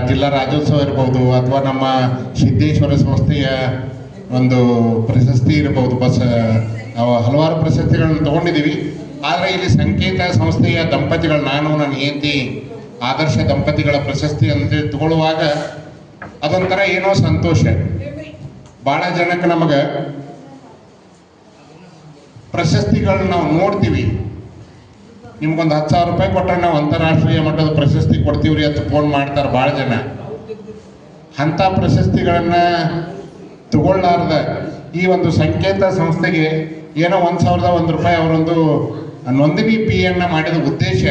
ಜಿಲ್ಲಾ ರಾಜ್ಯೋತ್ಸವ ಇರ್ಬೋದು, ಅಥವಾ ನಮ್ಮ ಸಿದ್ದೇಶ್ವರ ಸಂಸ್ಥೆಯ ಒಂದು ಪ್ರಶಸ್ತಿ ಇರ್ಬೋದು, ಹಲವಾರು ಪ್ರಶಸ್ತಿಗಳನ್ನು ತಗೊಂಡಿದ್ದೀವಿ. ಆದರೆ ಇಲ್ಲಿ ಸಂಕೇತ ಸಂಸ್ಥೆಯ ದಂಪತಿಗಳು, ನಾನು ನನ್ನ ಹೆಂಡತಿ ಆದರ್ಶ ದಂಪತಿಗಳ ಪ್ರಶಸ್ತಿ ಅಂತೇಳಿ ತಗೊಳ್ಳುವಾಗ ಅದೊಂಥರ ಏನೋ ಸಂತೋಷ. ಭಾಳ ಜನಕ್ಕೆ ನಮಗೆ ಪ್ರಶಸ್ತಿಗಳನ್ನ ನಾವು ನೋಡ್ತೀವಿ, ನಿಮ್ಗೊಂದು 10,000 ರೂಪಾಯಿ ಕೊಟ್ಟರೆ ನಾವು ಅಂತಾರಾಷ್ಟ್ರೀಯ ಮಟ್ಟದ ಪ್ರಶಸ್ತಿ ಕೊಡ್ತೀವಿ ರೀ ಅಂತ ಫೋನ್ ಮಾಡ್ತಾರೆ ಭಾಳ ಜನ. ಅಂಥ ಪ್ರಶಸ್ತಿಗಳನ್ನು ತಗೊಳ್ಳಾರ್ದ ಈ ಒಂದು ಸಂಕೇತ ಸಂಸ್ಥೆಗೆ ಏನೋ 1,001 ರೂಪಾಯಿ ಅವರೊಂದು ನೋಂದಣಿ ಫೀಯನ್ನು ಮಾಡಿದ ಉದ್ದೇಶ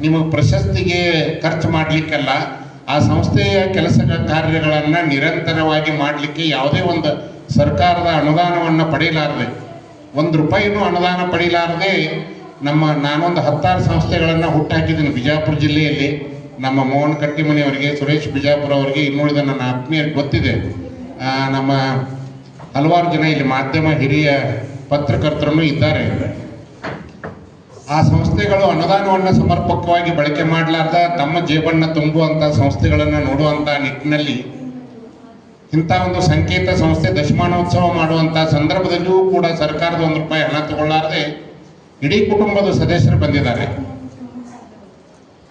ನಿಮಗೆ ಪ್ರಶಸ್ತಿಗೆ ಖರ್ಚು ಮಾಡಲಿಕ್ಕಲ್ಲ, ಆ ಸಂಸ್ಥೆಯ ಕೆಲಸ ಕಾರ್ಯಗಳನ್ನು ನಿರಂತರವಾಗಿ ಮಾಡಲಿಕ್ಕೆ ಯಾವುದೇ ಒಂದು ಸರ್ಕಾರದ ಅನುದಾನವನ್ನು ಪಡೆಯಲಾರದೆ, 1 ರೂಪಾಯಿನೂ ಅನುದಾನ ಪಡೆಯಲಾರದೆ ನಾನೊಂದು 16 ಸಂಸ್ಥೆಗಳನ್ನು ಹುಟ್ಟಾಕಿದ್ದೀನಿ ಬಿಜಾಪುರ ಜಿಲ್ಲೆಯಲ್ಲಿ. ನಮ್ಮ ಮೋಹನ್ ಕಟ್ಟಿಮನಿ ಅವರಿಗೆ, ಸುರೇಶ್ ಬಿಜಾಪುರ ಅವರಿಗೆ, ಇನ್ನುಳಿದ ನನ್ನ ಆತ್ಮೀಯರಿಗೆ ಗೊತ್ತಿದೆ. ನಮ್ಮ ಹಲವಾರು ಜನ ಇಲ್ಲಿ ಮಾಧ್ಯಮ ಹಿರಿಯ ಪತ್ರಕರ್ತರು ಇದ್ದಾರೆ. ಆ ಸಂಸ್ಥೆಗಳು ಅನುದಾನವನ್ನು ಸಮರ್ಪಕವಾಗಿ ಬಳಕೆ ಮಾಡಲಾರ್ದ ತಮ್ಮ ಜೇಬನ್ನು ತುಂಬುವಂಥ ಸಂಸ್ಥೆಗಳನ್ನು ನೋಡುವಂಥ ನಿಟ್ಟಿನಲ್ಲಿ ಇಂಥ ಒಂದು ಸಂಕೇತ ಸಂಸ್ಥೆ ದಶಮಾನೋತ್ಸವ ಮಾಡುವಂಥ ಸಂದರ್ಭದಲ್ಲಿಯೂ ಕೂಡ ಸರ್ಕಾರದ 1 ರೂಪಾಯಿ ಹಣ ತಗೊಳ್ಳಾರದೆ ಇಡೀ ಕುಟುಂಬದ ಸದಸ್ಯರು ಬಂದಿದ್ದಾರೆ.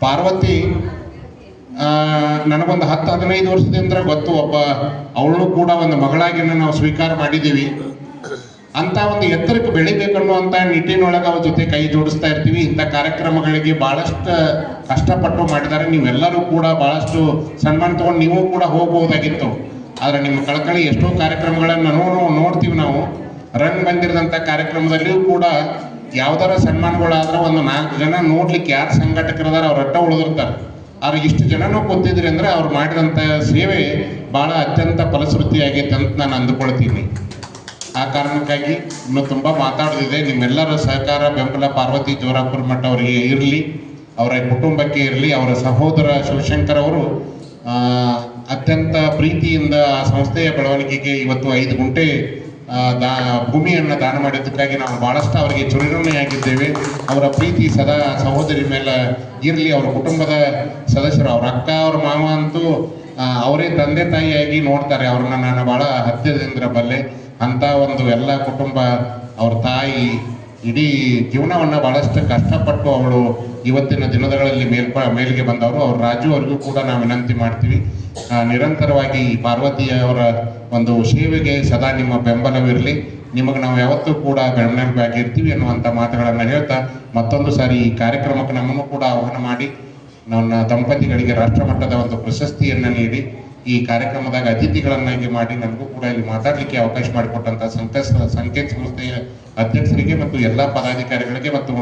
ಪಾರ್ವತಿ ನನಗೊಂದು 10-15 ವರ್ಷದಿಂದ ಗೊತ್ತು. ಅವಳು ಕೂಡ ಒಂದು ಮಗಳಾಗಿ ನಾವು ಸ್ವೀಕಾರ ಮಾಡಿದ್ದೀವಿ. ಅಂತ ಒಂದು ಎತ್ತರಕ್ಕೆ ಬೆಳಿಬೇಕನ್ನುವಂಥ ನಿಟ್ಟಿನೊಳಗೆ ಅವ್ರ ಜೊತೆ ಕೈ ಜೋಡಿಸ್ತಾ ಇರ್ತೀವಿ. ಇಂಥ ಕಾರ್ಯಕ್ರಮಗಳಿಗೆ ಭಾಳಷ್ಟು ಕಷ್ಟಪಟ್ಟು ಮಾಡಿದ್ದಾರೆ. ನೀವೆಲ್ಲರೂ ಕೂಡ ಭಾಳಷ್ಟು ಸನ್ಮಾನ ತೊಗೊಂಡು ನೀವು ಕೂಡ ಹೋಗ್ಬೋದಾಗಿತ್ತು. ಆದರೆ ನಿಮ್ಮ ಕಳಕಳಿ ಎಷ್ಟೋ ಕಾರ್ಯಕ್ರಮಗಳನ್ನು ನೋಡ್ತೀವಿ ನಾವು. ರಂಗ್ ಬಂದಿರದಂಥ ಕಾರ್ಯಕ್ರಮದಲ್ಲಿಯೂ ಕೂಡ ಯಾವ್ದಾರ ಸನ್ಮಾನಗಳಾದ್ರೆ ಒಂದು 4 ಜನ ನೋಡ್ಲಿಕ್ಕೆ ಯಾರು ಸಂಘಟಕರದಾರ ಅವ್ರ ಅಡ್ಡ ಉಳಿದಿರ್ತಾರೆ. ಆದ್ರೆ ಇಷ್ಟು ಜನನೂ ಕೂತಿದ್ರಿ ಅಂದರೆ ಅವ್ರು ಮಾಡಿದಂಥ ಸೇವೆ ಭಾಳ ಅತ್ಯಂತ ಫಲಶ್ರುತಿಯಾಗೈತೆ ಅಂತ ನಾನು ಅಂದುಕೊಳ್ತೀನಿ. ಆ ಕಾರಣಕ್ಕಾಗಿ ಇನ್ನೂ ತುಂಬ ಮಾತಾಡೋದಿದೆ. ನಿಮ್ಮೆಲ್ಲರ ಸಹಕಾರ ಬೆಂಬಲ ಪಾರ್ವತಿ ಜೋರಾಪುರ ಮಠ ಅವರಿಗೆ ಇರಲಿ, ಅವರ ಕುಟುಂಬಕ್ಕೆ ಇರಲಿ. ಅವರ ಸಹೋದರ ಶಿವಶಂಕರ್ ಅವರು ಅತ್ಯಂತ ಪ್ರೀತಿಯಿಂದ ಆ ಸಂಸ್ಥೆಯ ಬೆಳವಣಿಗೆಗೆ ಇವತ್ತು 5 ಗುಂಟೆ ಭೂಮಿಯನ್ನು ದಾನ ಮಾಡಿದ್ದಕ್ಕಾಗಿ ನಾವು ಭಾಳಷ್ಟು ಅವರಿಗೆ ಚಿರಋಣಿಯಾಗಿದ್ದೇವೆ. ಅವರ ಪ್ರೀತಿ ಸದಾ ಸಹೋದರಿ ಮೇಲೆ ಇರಲಿ. ಅವರ ಕುಟುಂಬದ ಸದಸ್ಯರು, ಅವ್ರ ಅಕ್ಕ ಅವ್ರ ಮಾವ ಅಂತೂ ಅವರೇ ತಂದೆ ತಾಯಿಯಾಗಿ ನೋಡ್ತಾರೆ. ಅವ್ರನ್ನ ನಾನು ಭಾಳ ಹತ್ತಿರದಿಂದ ಬಲ್ಲೆ. ಅಂಥ ಒಂದು ಎಲ್ಲ ಕುಟುಂಬ, ಅವ್ರ ತಾಯಿ ಇಡೀ ಜೀವನವನ್ನು ಭಾಳಷ್ಟು ಕಷ್ಟಪಟ್ಟು ಅವಳು ಇವತ್ತಿನ ದಿನಗಳಲ್ಲಿ ಮೇಲ್ಗೆ ಬಂದವರು. ಅವ್ರು ರಾಜು ಅವ್ರಿಗೂ ಕೂಡ ನಾವು ವಿನಂತಿ ಮಾಡ್ತೀವಿ, ನಿರಂತರವಾಗಿ ಪಾರ್ವತಿಯವರ ಒಂದು ಸೇವೆಗೆ ಸದಾ ನಿಮ್ಮ ಬೆಂಬಲವಿರಲಿ. ನಿಮಗೆ ನಾವು ಯಾವತ್ತೂ ಕೂಡ ಬೆಂಬಲವಾಗಿರ್ತೀವಿ ಅನ್ನುವಂಥ ಮಾತುಗಳನ್ನು ಹೇಳ್ತಾ ಮತ್ತೊಂದು ಸಾರಿ ಈ ಕಾರ್ಯಕ್ರಮಕ್ಕೆ ನಮ್ಮನ್ನು ಕೂಡ ಆಹ್ವಾನ ಮಾಡಿ ನನ್ನ ದಂಪತಿಗಳಿಗೆ ರಾಷ್ಟ್ರಮಟ್ಟದ ಒಂದು ಪ್ರಶಸ್ತಿಯನ್ನು ನೀಡಿ ಈ ಕಾರ್ಯಕ್ರಮದಾಗ ಅತಿಥಿಗಳನ್ನಾಗಿ ಮಾಡಿ ನನಗೂ ಕೂಡ ಇಲ್ಲಿ ಮಾತಾಡಲಿಕ್ಕೆ ಅವಕಾಶ ಮಾಡಿಕೊಟ್ಟಂಥ ಸಂಕೇತ ಸಂಸ್ಥೆಯ ಅಧ್ಯಕ್ಷರಿಗೆ ಮತ್ತು ಎಲ್ಲ ಪದಾಧಿಕಾರಿಗಳಿಗೆ ಮತ್ತು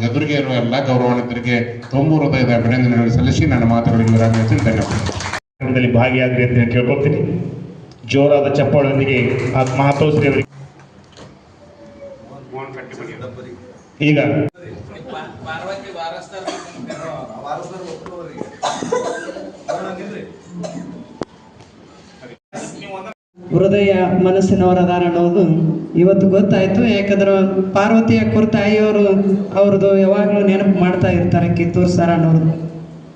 ಎದುರಿಗೆ ಇರುವ ಎಲ್ಲ ಗೌರವಾನ್ವಿತರಿಗೆ ತುಂಬ ಹೃದಯದ ಅಭಿನಂದನೆಗಳು ಸಲ್ಲಿಸಿ ನನ್ನ ಮಾತುಗಳಿಗೆ ವಿರಾಮ ನೀಡಿ ಧನ್ಯವಾದ. ಭಾಗಿಯಾಗ್ರಿ ಅಂತ ಕೇಳ್ಕೊಳ್ತೀನಿ. ಜೋರಾದ ಚಪ್ಪಾಳೊಂದಿಗೆ ಮಹಾತೋಶ್ರೀ ಅವರಿಗೆ ಈಗ ಹೃದಯ ಮನಸ್ಸಿನವರದಾರ ಅನ್ನೋದು ಇವತ್ತು ಗೊತ್ತಾಯ್ತು. ಯಾಕಂದ್ರೆ ಪಾರ್ವತಿಯ ತಾಯಿಯವರು ಅವ್ರದ್ದು ಯಾವಾಗಲೂ ನೆನಪು ಮಾಡ್ತಾ ಇರ್ತಾರೆ ಕಿತ್ತೂರು ಸರ್ ಅನ್ನೋರು.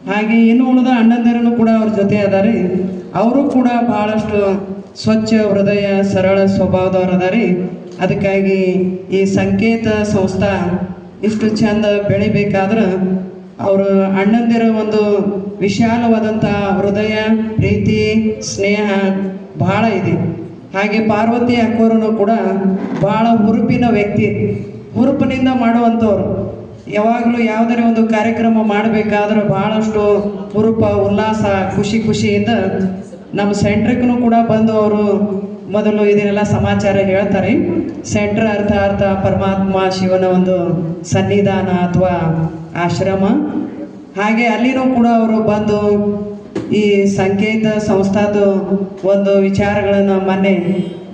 ಹಾಗೆ ಇನ್ನು ಉಳಿದ ಅಣ್ಣಂದಿರನ್ನು ಕೂಡ ಅವ್ರ ಜೊತೆ ಅದಾರೆ. ಅವರು ಕೂಡ ಬಹಳಷ್ಟು ಸ್ವಚ್ಛ ಹೃದಯ ಸರಳ ಸ್ವಭಾವದವ್ರು ಅದಾರೆ. ಅದಕ್ಕಾಗಿ ಈ ಸಂಕೇತ ಸಂಸ್ಥಾ ಇಷ್ಟು ಚಂದ ಬೆಳಿಬೇಕಾದ್ರೆ ಅವರು ಅಣ್ಣಂದಿರ ಒಂದು ವಿಶಾಲವಾದಂಥ ಹೃದಯ, ಪ್ರೀತಿ, ಸ್ನೇಹ ಭಾಳ ಇದೆ. ಹಾಗೆ ಪಾರ್ವತಿ ಅಕ್ಕೋರನು ಕೂಡ ಭಾಳ ಹುರುಪಿನ ವ್ಯಕ್ತಿ, ಹುರುಪಿನಿಂದ ಮಾಡುವಂಥವ್ರು. ಯಾವಾಗಲೂ ಯಾವುದೇ ಒಂದು ಕಾರ್ಯಕ್ರಮ ಮಾಡಬೇಕಾದ್ರೆ ಭಾಳಷ್ಟು ಹುರುಪ, ಉಲ್ಲಾಸ, ಖುಷಿಯಿಂದ ನಮ್ಮ ಸೆಂಟ್ರಿಗೂ ಕೂಡ ಬಂದು ಅವರು ಮೊದಲು ಇದನ್ನೆಲ್ಲ ಸಮಾಚಾರ ಹೇಳ್ತಾರೆ. ಸೆಂಟ್ರ್ ಅರ್ಥ ಪರಮಾತ್ಮ ಶಿವನ ಒಂದು ಸನ್ನಿಧಾನ ಅಥವಾ ಆಶ್ರಮ. ಹಾಗೆ ಅಲ್ಲಿನೂ ಕೂಡ ಅವರು ಬಂದು ಈ ಸಂಕೇತ ಸಂಸ್ಥಾದ ಒಂದು ವಿಚಾರಗಳನ್ನು ಮೊನ್ನೆ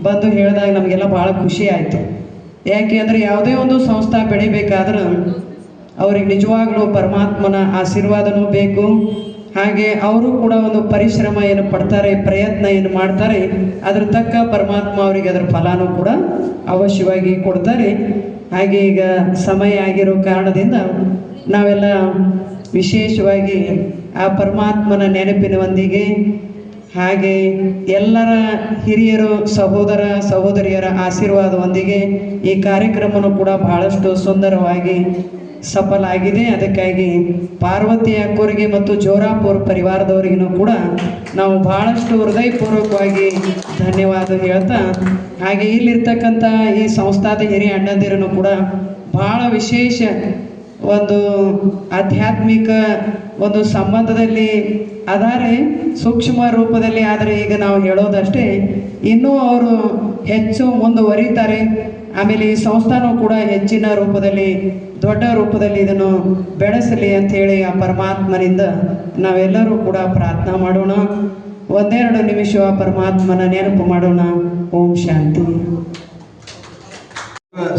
ಬಂದು ಹೇಳಿದಾಗ ನಮಗೆಲ್ಲ ಭಾಳ ಖುಷಿ ಆಯಿತು. ಯಾಕೆ ಅಂದರೆ ಯಾವುದೇ ಒಂದು ಸಂಸ್ಥೆ ಬೆಳಿಬೇಕಾದ್ರೆ ಅವ್ರಿಗೆ ನಿಜವಾಗ್ಲೂ ಪರಮಾತ್ಮನ ಆಶೀರ್ವಾದನೂ ಬೇಕು. ಹಾಗೆ ಅವರು ಕೂಡ ಒಂದು ಪರಿಶ್ರಮ ಏನು ಪಡ್ತಾರೆ, ಪ್ರಯತ್ನ ಏನು ಮಾಡ್ತಾರೆ, ಅದ್ರ ತಕ್ಕ ಪರಮಾತ್ಮ ಅವರಿಗೆ ಅದರ ಫಲನೂ ಕೂಡ ಅವಶ್ಯವಾಗಿ ಕೊಡ್ತಾರೆ. ಹಾಗೆ ಈಗ ಸಮಯ ಆಗಿರೋ ಕಾರಣದಿಂದ ನಾವೆಲ್ಲ ವಿಶೇಷವಾಗಿ ಆ ಪರಮಾತ್ಮನ ನೆನಪಿನೊಂದಿಗೆ ಹಾಗೆ ಎಲ್ಲರ ಹಿರಿಯರು, ಸಹೋದರ ಸಹೋದರಿಯರ ಆಶೀರ್ವಾದದೊಂದಿಗೆ ಈ ಕಾರ್ಯಕ್ರಮನೂ ಕೂಡ ಬಹಳಷ್ಟು ಸುಂದರವಾಗಿ ಸಫಲ ಆಗಿದೆ. ಅದಕ್ಕಾಗಿ ಪಾರ್ವತಿ ಅಕ್ಕೋರಿಗೆ ಮತ್ತು ಜೋರಾಪುರ ಪರಿವಾರದವರಿಗೂ ಕೂಡ ನಾವು ಬಹಳಷ್ಟು ಹೃದಯಪೂರ್ವಕವಾಗಿ ಧನ್ಯವಾದ ಹೇಳ್ತಾ, ಹಾಗೆ ಇಲ್ಲಿರ್ತಕ್ಕಂಥ ಈ ಸಂಸ್ಥಾದ ಹಿರಿಯ ಅಣ್ಣಂದಿರನ್ನು ಕೂಡ ಬಹಳ ವಿಶೇಷ ಒಂದು ಆಧ್ಯಾತ್ಮಿಕ ಒಂದು ಸಂಬಂಧದಲ್ಲಿ ಅದಾರೆ, ಸೂಕ್ಷ್ಮ ರೂಪದಲ್ಲಿ. ಆದರೆ ಈಗ ನಾವು ಹೇಳೋದಷ್ಟೇ, ಇನ್ನೂ ಅವರು ಹೆಚ್ಚು ಮುಂದುವರಿತಾರೆ. ಆಮೇಲೆ ಈ ಸಂಸ್ಥಾನೂ ಕೂಡ ಹೆಚ್ಚಿನ ರೂಪದಲ್ಲಿ, ದೊಡ್ಡ ರೂಪದಲ್ಲಿ ಇದನ್ನು ಬೆಳೆಸಲಿ ಅಂಥೇಳಿ ಆ ಪರಮಾತ್ಮನಿಂದ ನಾವೆಲ್ಲರೂ ಕೂಡ ಪ್ರಾರ್ಥನಾ ಮಾಡೋಣ. 1-2 ನಿಮಿಷ ಆ ಪರಮಾತ್ಮನ ನೆನಪು ಮಾಡೋಣ. ಓಂ ಶಾಂತಿ.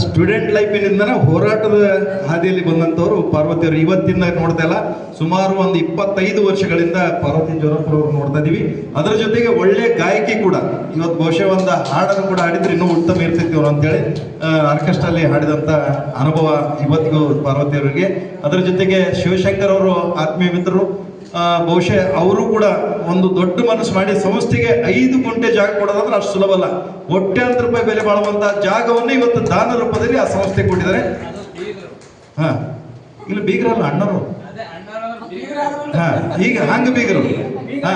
ಸ್ಟೂಡೆಂಟ್ ಲೈಫಿನಿಂದನೇ ಹೋರಾಟದ ಹಾದಿಯಲ್ಲಿ ಬಂದಂಥವ್ರು ಪಾರ್ವತಿಯವರು. ಇವತ್ತಿಂದ ನೋಡ್ತಾ ಇಲ್ಲ, ಸುಮಾರು ಒಂದು 25 ವರ್ಷಗಳಿಂದ ಪಾರ್ವತಿ ಜೋರಾಪುರ ಅವ್ರು ನೋಡ್ತಾ ಇದೀವಿ. ಅದರ ಜೊತೆಗೆ ಒಳ್ಳೆ ಗಾಯಕಿ ಕೂಡ. ಇವತ್ತು ಬಹುಶಃ ಒಂದು ಹಾಡನ್ನು ಕೂಡ ಹಾಡಿದ್ರೆ ಇನ್ನೂ ಉತ್ತಮ ಇರ್ತಿತ್ತು ಅವರು ಅಂತೇಳಿ ಆರ್ಕೆಸ್ಟ್ರಲ್ಲಿ ಹಾಡಿದಂಥ ಅನುಭವ ಇವತ್ತಿಗೂ ಪಾರ್ವತಿಯವರಿಗೆ. ಅದರ ಜೊತೆಗೆ ಶಿವಶಂಕರ್ ಅವರು ಆತ್ಮೀಯ ಮಿತ್ರರು. ಬಹುಶಃ ಅವರು ಕೂಡ ಒಂದು ದೊಡ್ಡ ಮನಸ್ಸು ಮಾಡಿ ಸಂಸ್ಥೆಗೆ 5 ಗುಂಟೆ ಜಾಗ ಕೊಡೋದಂದ್ರೆ ಅಷ್ಟು ಸುಲಭ ಅಲ್ಲ. ಕೋಟ್ಯಾಂತರ ರೂಪಾಯಿ ಬೆಲೆ ಬಾಳುವಂತಹ ಜಾಗವನ್ನು ಇವತ್ತು ದಾನ ರೂಪದಲ್ಲಿ ಆ ಸಂಸ್ಥೆ ಕೊಟ್ಟಿದ್ದಾರೆ. ಹಾ, ಇಲ್ಲಿ ಬೀಗರಲ್ಲ, ಅಣ್ಣರು. ಹಾ, ಈಗ ಹಂಗ ಬೀಗರು. ಹಾ,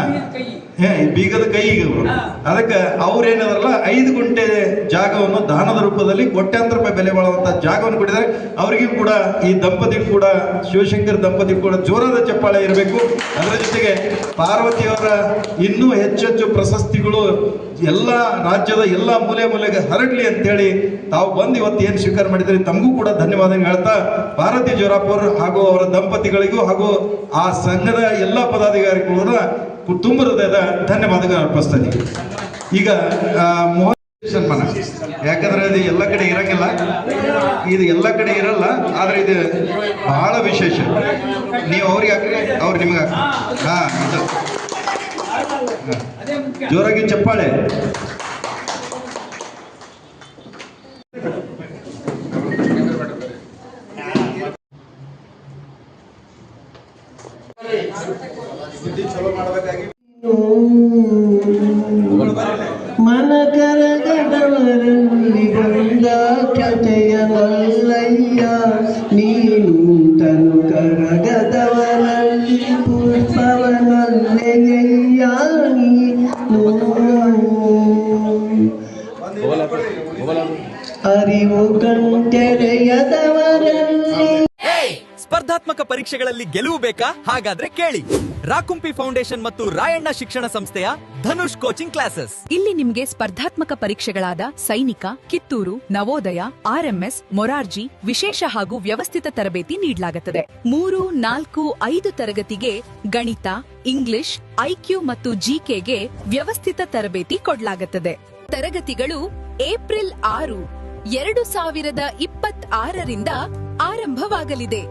ಬೀಗದ ಕೈಗೆ ಅವರು. ಅದಕ್ಕೆ ಅವ್ರೇನದಲ್ಲ 5 ಗುಂಟೆ ಜಾಗವನ್ನು ದಾನದ ರೂಪದಲ್ಲಿ ಕೋಟ್ಯಾಂತರ ರೂಪಾಯಿ ಬೆಲೆ ಬಾಳುವಂತ ಜಾಗವನ್ನು ಕೊಟ್ಟಿದ್ದಾರೆ. ಅವರಿಗೂ ಕೂಡ ಈ ದಂಪತಿ ಕೂಡ ಶಿವಶಂಕರ್ ದಂಪತಿ ಕೂಡ ಜೋರಾದ ಚಪ್ಪಾಳೆ ಇರಬೇಕು. ಅದರ ಜೊತೆಗೆ ಪಾರ್ವತಿಯವರ ಇನ್ನೂ ಹೆಚ್ಚೆಚ್ಚು ಪ್ರಶಸ್ತಿಗಳು ಎಲ್ಲ ರಾಜ್ಯದ ಎಲ್ಲ ಮೂಲೆ ಮೂಲೆಗೆ ಹರಡ್ಲಿ ಅಂತೇಳಿ ತಾವು ಬಂದು ಇವತ್ತು ಏನು ಸ್ವೀಕಾರ ಮಾಡಿದರೆ ತಮಗೂ ಕೂಡ ಧನ್ಯವಾದ ಹೇಳ್ತಾ ಪಾರ್ವತಿ ಜೋರಾಪುರ್ ಹಾಗೂ ಅವರ ದಂಪತಿಗಳಿಗೂ ಹಾಗೂ ಆ ಸಂಘದ ಎಲ್ಲ ಪದಾಧಿಕಾರಿಗಳು ತುಂಬ ಹೃದಯದ ಧನ್ಯವಾದಗಳು ಅರ್ಪಿಸ್ತಾ ಇದ್ದೀವಿ. ಈಗ ಮೋಹನ್ ಸನ್ಮಾನ, ಯಾಕಂದ್ರೆ ಅದು ಎಲ್ಲ ಕಡೆ ಇರಂಗಿಲ್ಲ, ಇದು ಎಲ್ಲ ಕಡೆ ಇರಲ್ಲ, ಆದ್ರೆ ಇದು ಬಹಳ ವಿಶೇಷ. ನೀವು ಅವ್ರಿಗೆ ಹಾಕ್ರಿ, ಅವ್ರು ನಿಮ್ಗೆ ಹಾಕಿ. ಇದು ಜೋರಾಗಿ ಚಪ್ಪಾಳೆ. ಮನ ಕರಗದವರಲ್ಲಿ ಬಂದ ಕಥೆಯ ಮಲ್ಲಯ್ಯ, ನೀನು ತನು ಕರಗದವರಲ್ಲಿ ಪುಷ್ಪವನಲ್ಲೆಯ್ಯ ನೀನು. ಅರಿವು ಕಣ್ತೆರೆಯದವರಲ್ಲಿ. ಸ್ಪರ್ಧಾತ್ಮಕ ಪರೀಕ್ಷೆಗಳಲ್ಲಿ ಗೆಲುವು ಬೇಕಾ? ಹಾಗಾದ್ರೆ ಕೇಳಿ ರಾಕುಂಪಿ ಫೌಂಡೇಶನ್ ಮತ್ತು ರಾಯಣ್ಣ ಶಿಕ್ಷಣ ಸಂಸ್ಥೆಯ ಧನುಷ್ ಕೋಚಿಂಗ್ ಕ್ಲಾಸಸ್. ಇಲ್ಲಿ ನಿಮ್ಗೆ ಸ್ಪರ್ಧಾತ್ಮಕ ಪರೀಕ್ಷೆಗಳಾದ ಸೈನಿಕ, ಕಿತ್ತೂರು, ನವೋದಯ, ಆರ್ಎಂಎಸ್, ಮೊರಾರ್ಜಿ ವಿಶೇಷ ಹಾಗೂ ವ್ಯವಸ್ಥಿತ ತರಬೇತಿ ನೀಡಲಾಗುತ್ತದೆ. 3, 4, 5 ತರಗತಿಗೆ ಗಣಿತ, ಇಂಗ್ಲಿಷ್, ಐಕ್ಯೂ ಮತ್ತು ಜಿಕೆಗೆ ವ್ಯವಸ್ಥಿತ ತರಬೇತಿ ಕೊಡಲಾಗುತ್ತದೆ. ತರಗತಿಗಳು ಏಪ್ರಿಲ್ 6, 2026 ಆರಂಭವಾಗಲಿದೆ.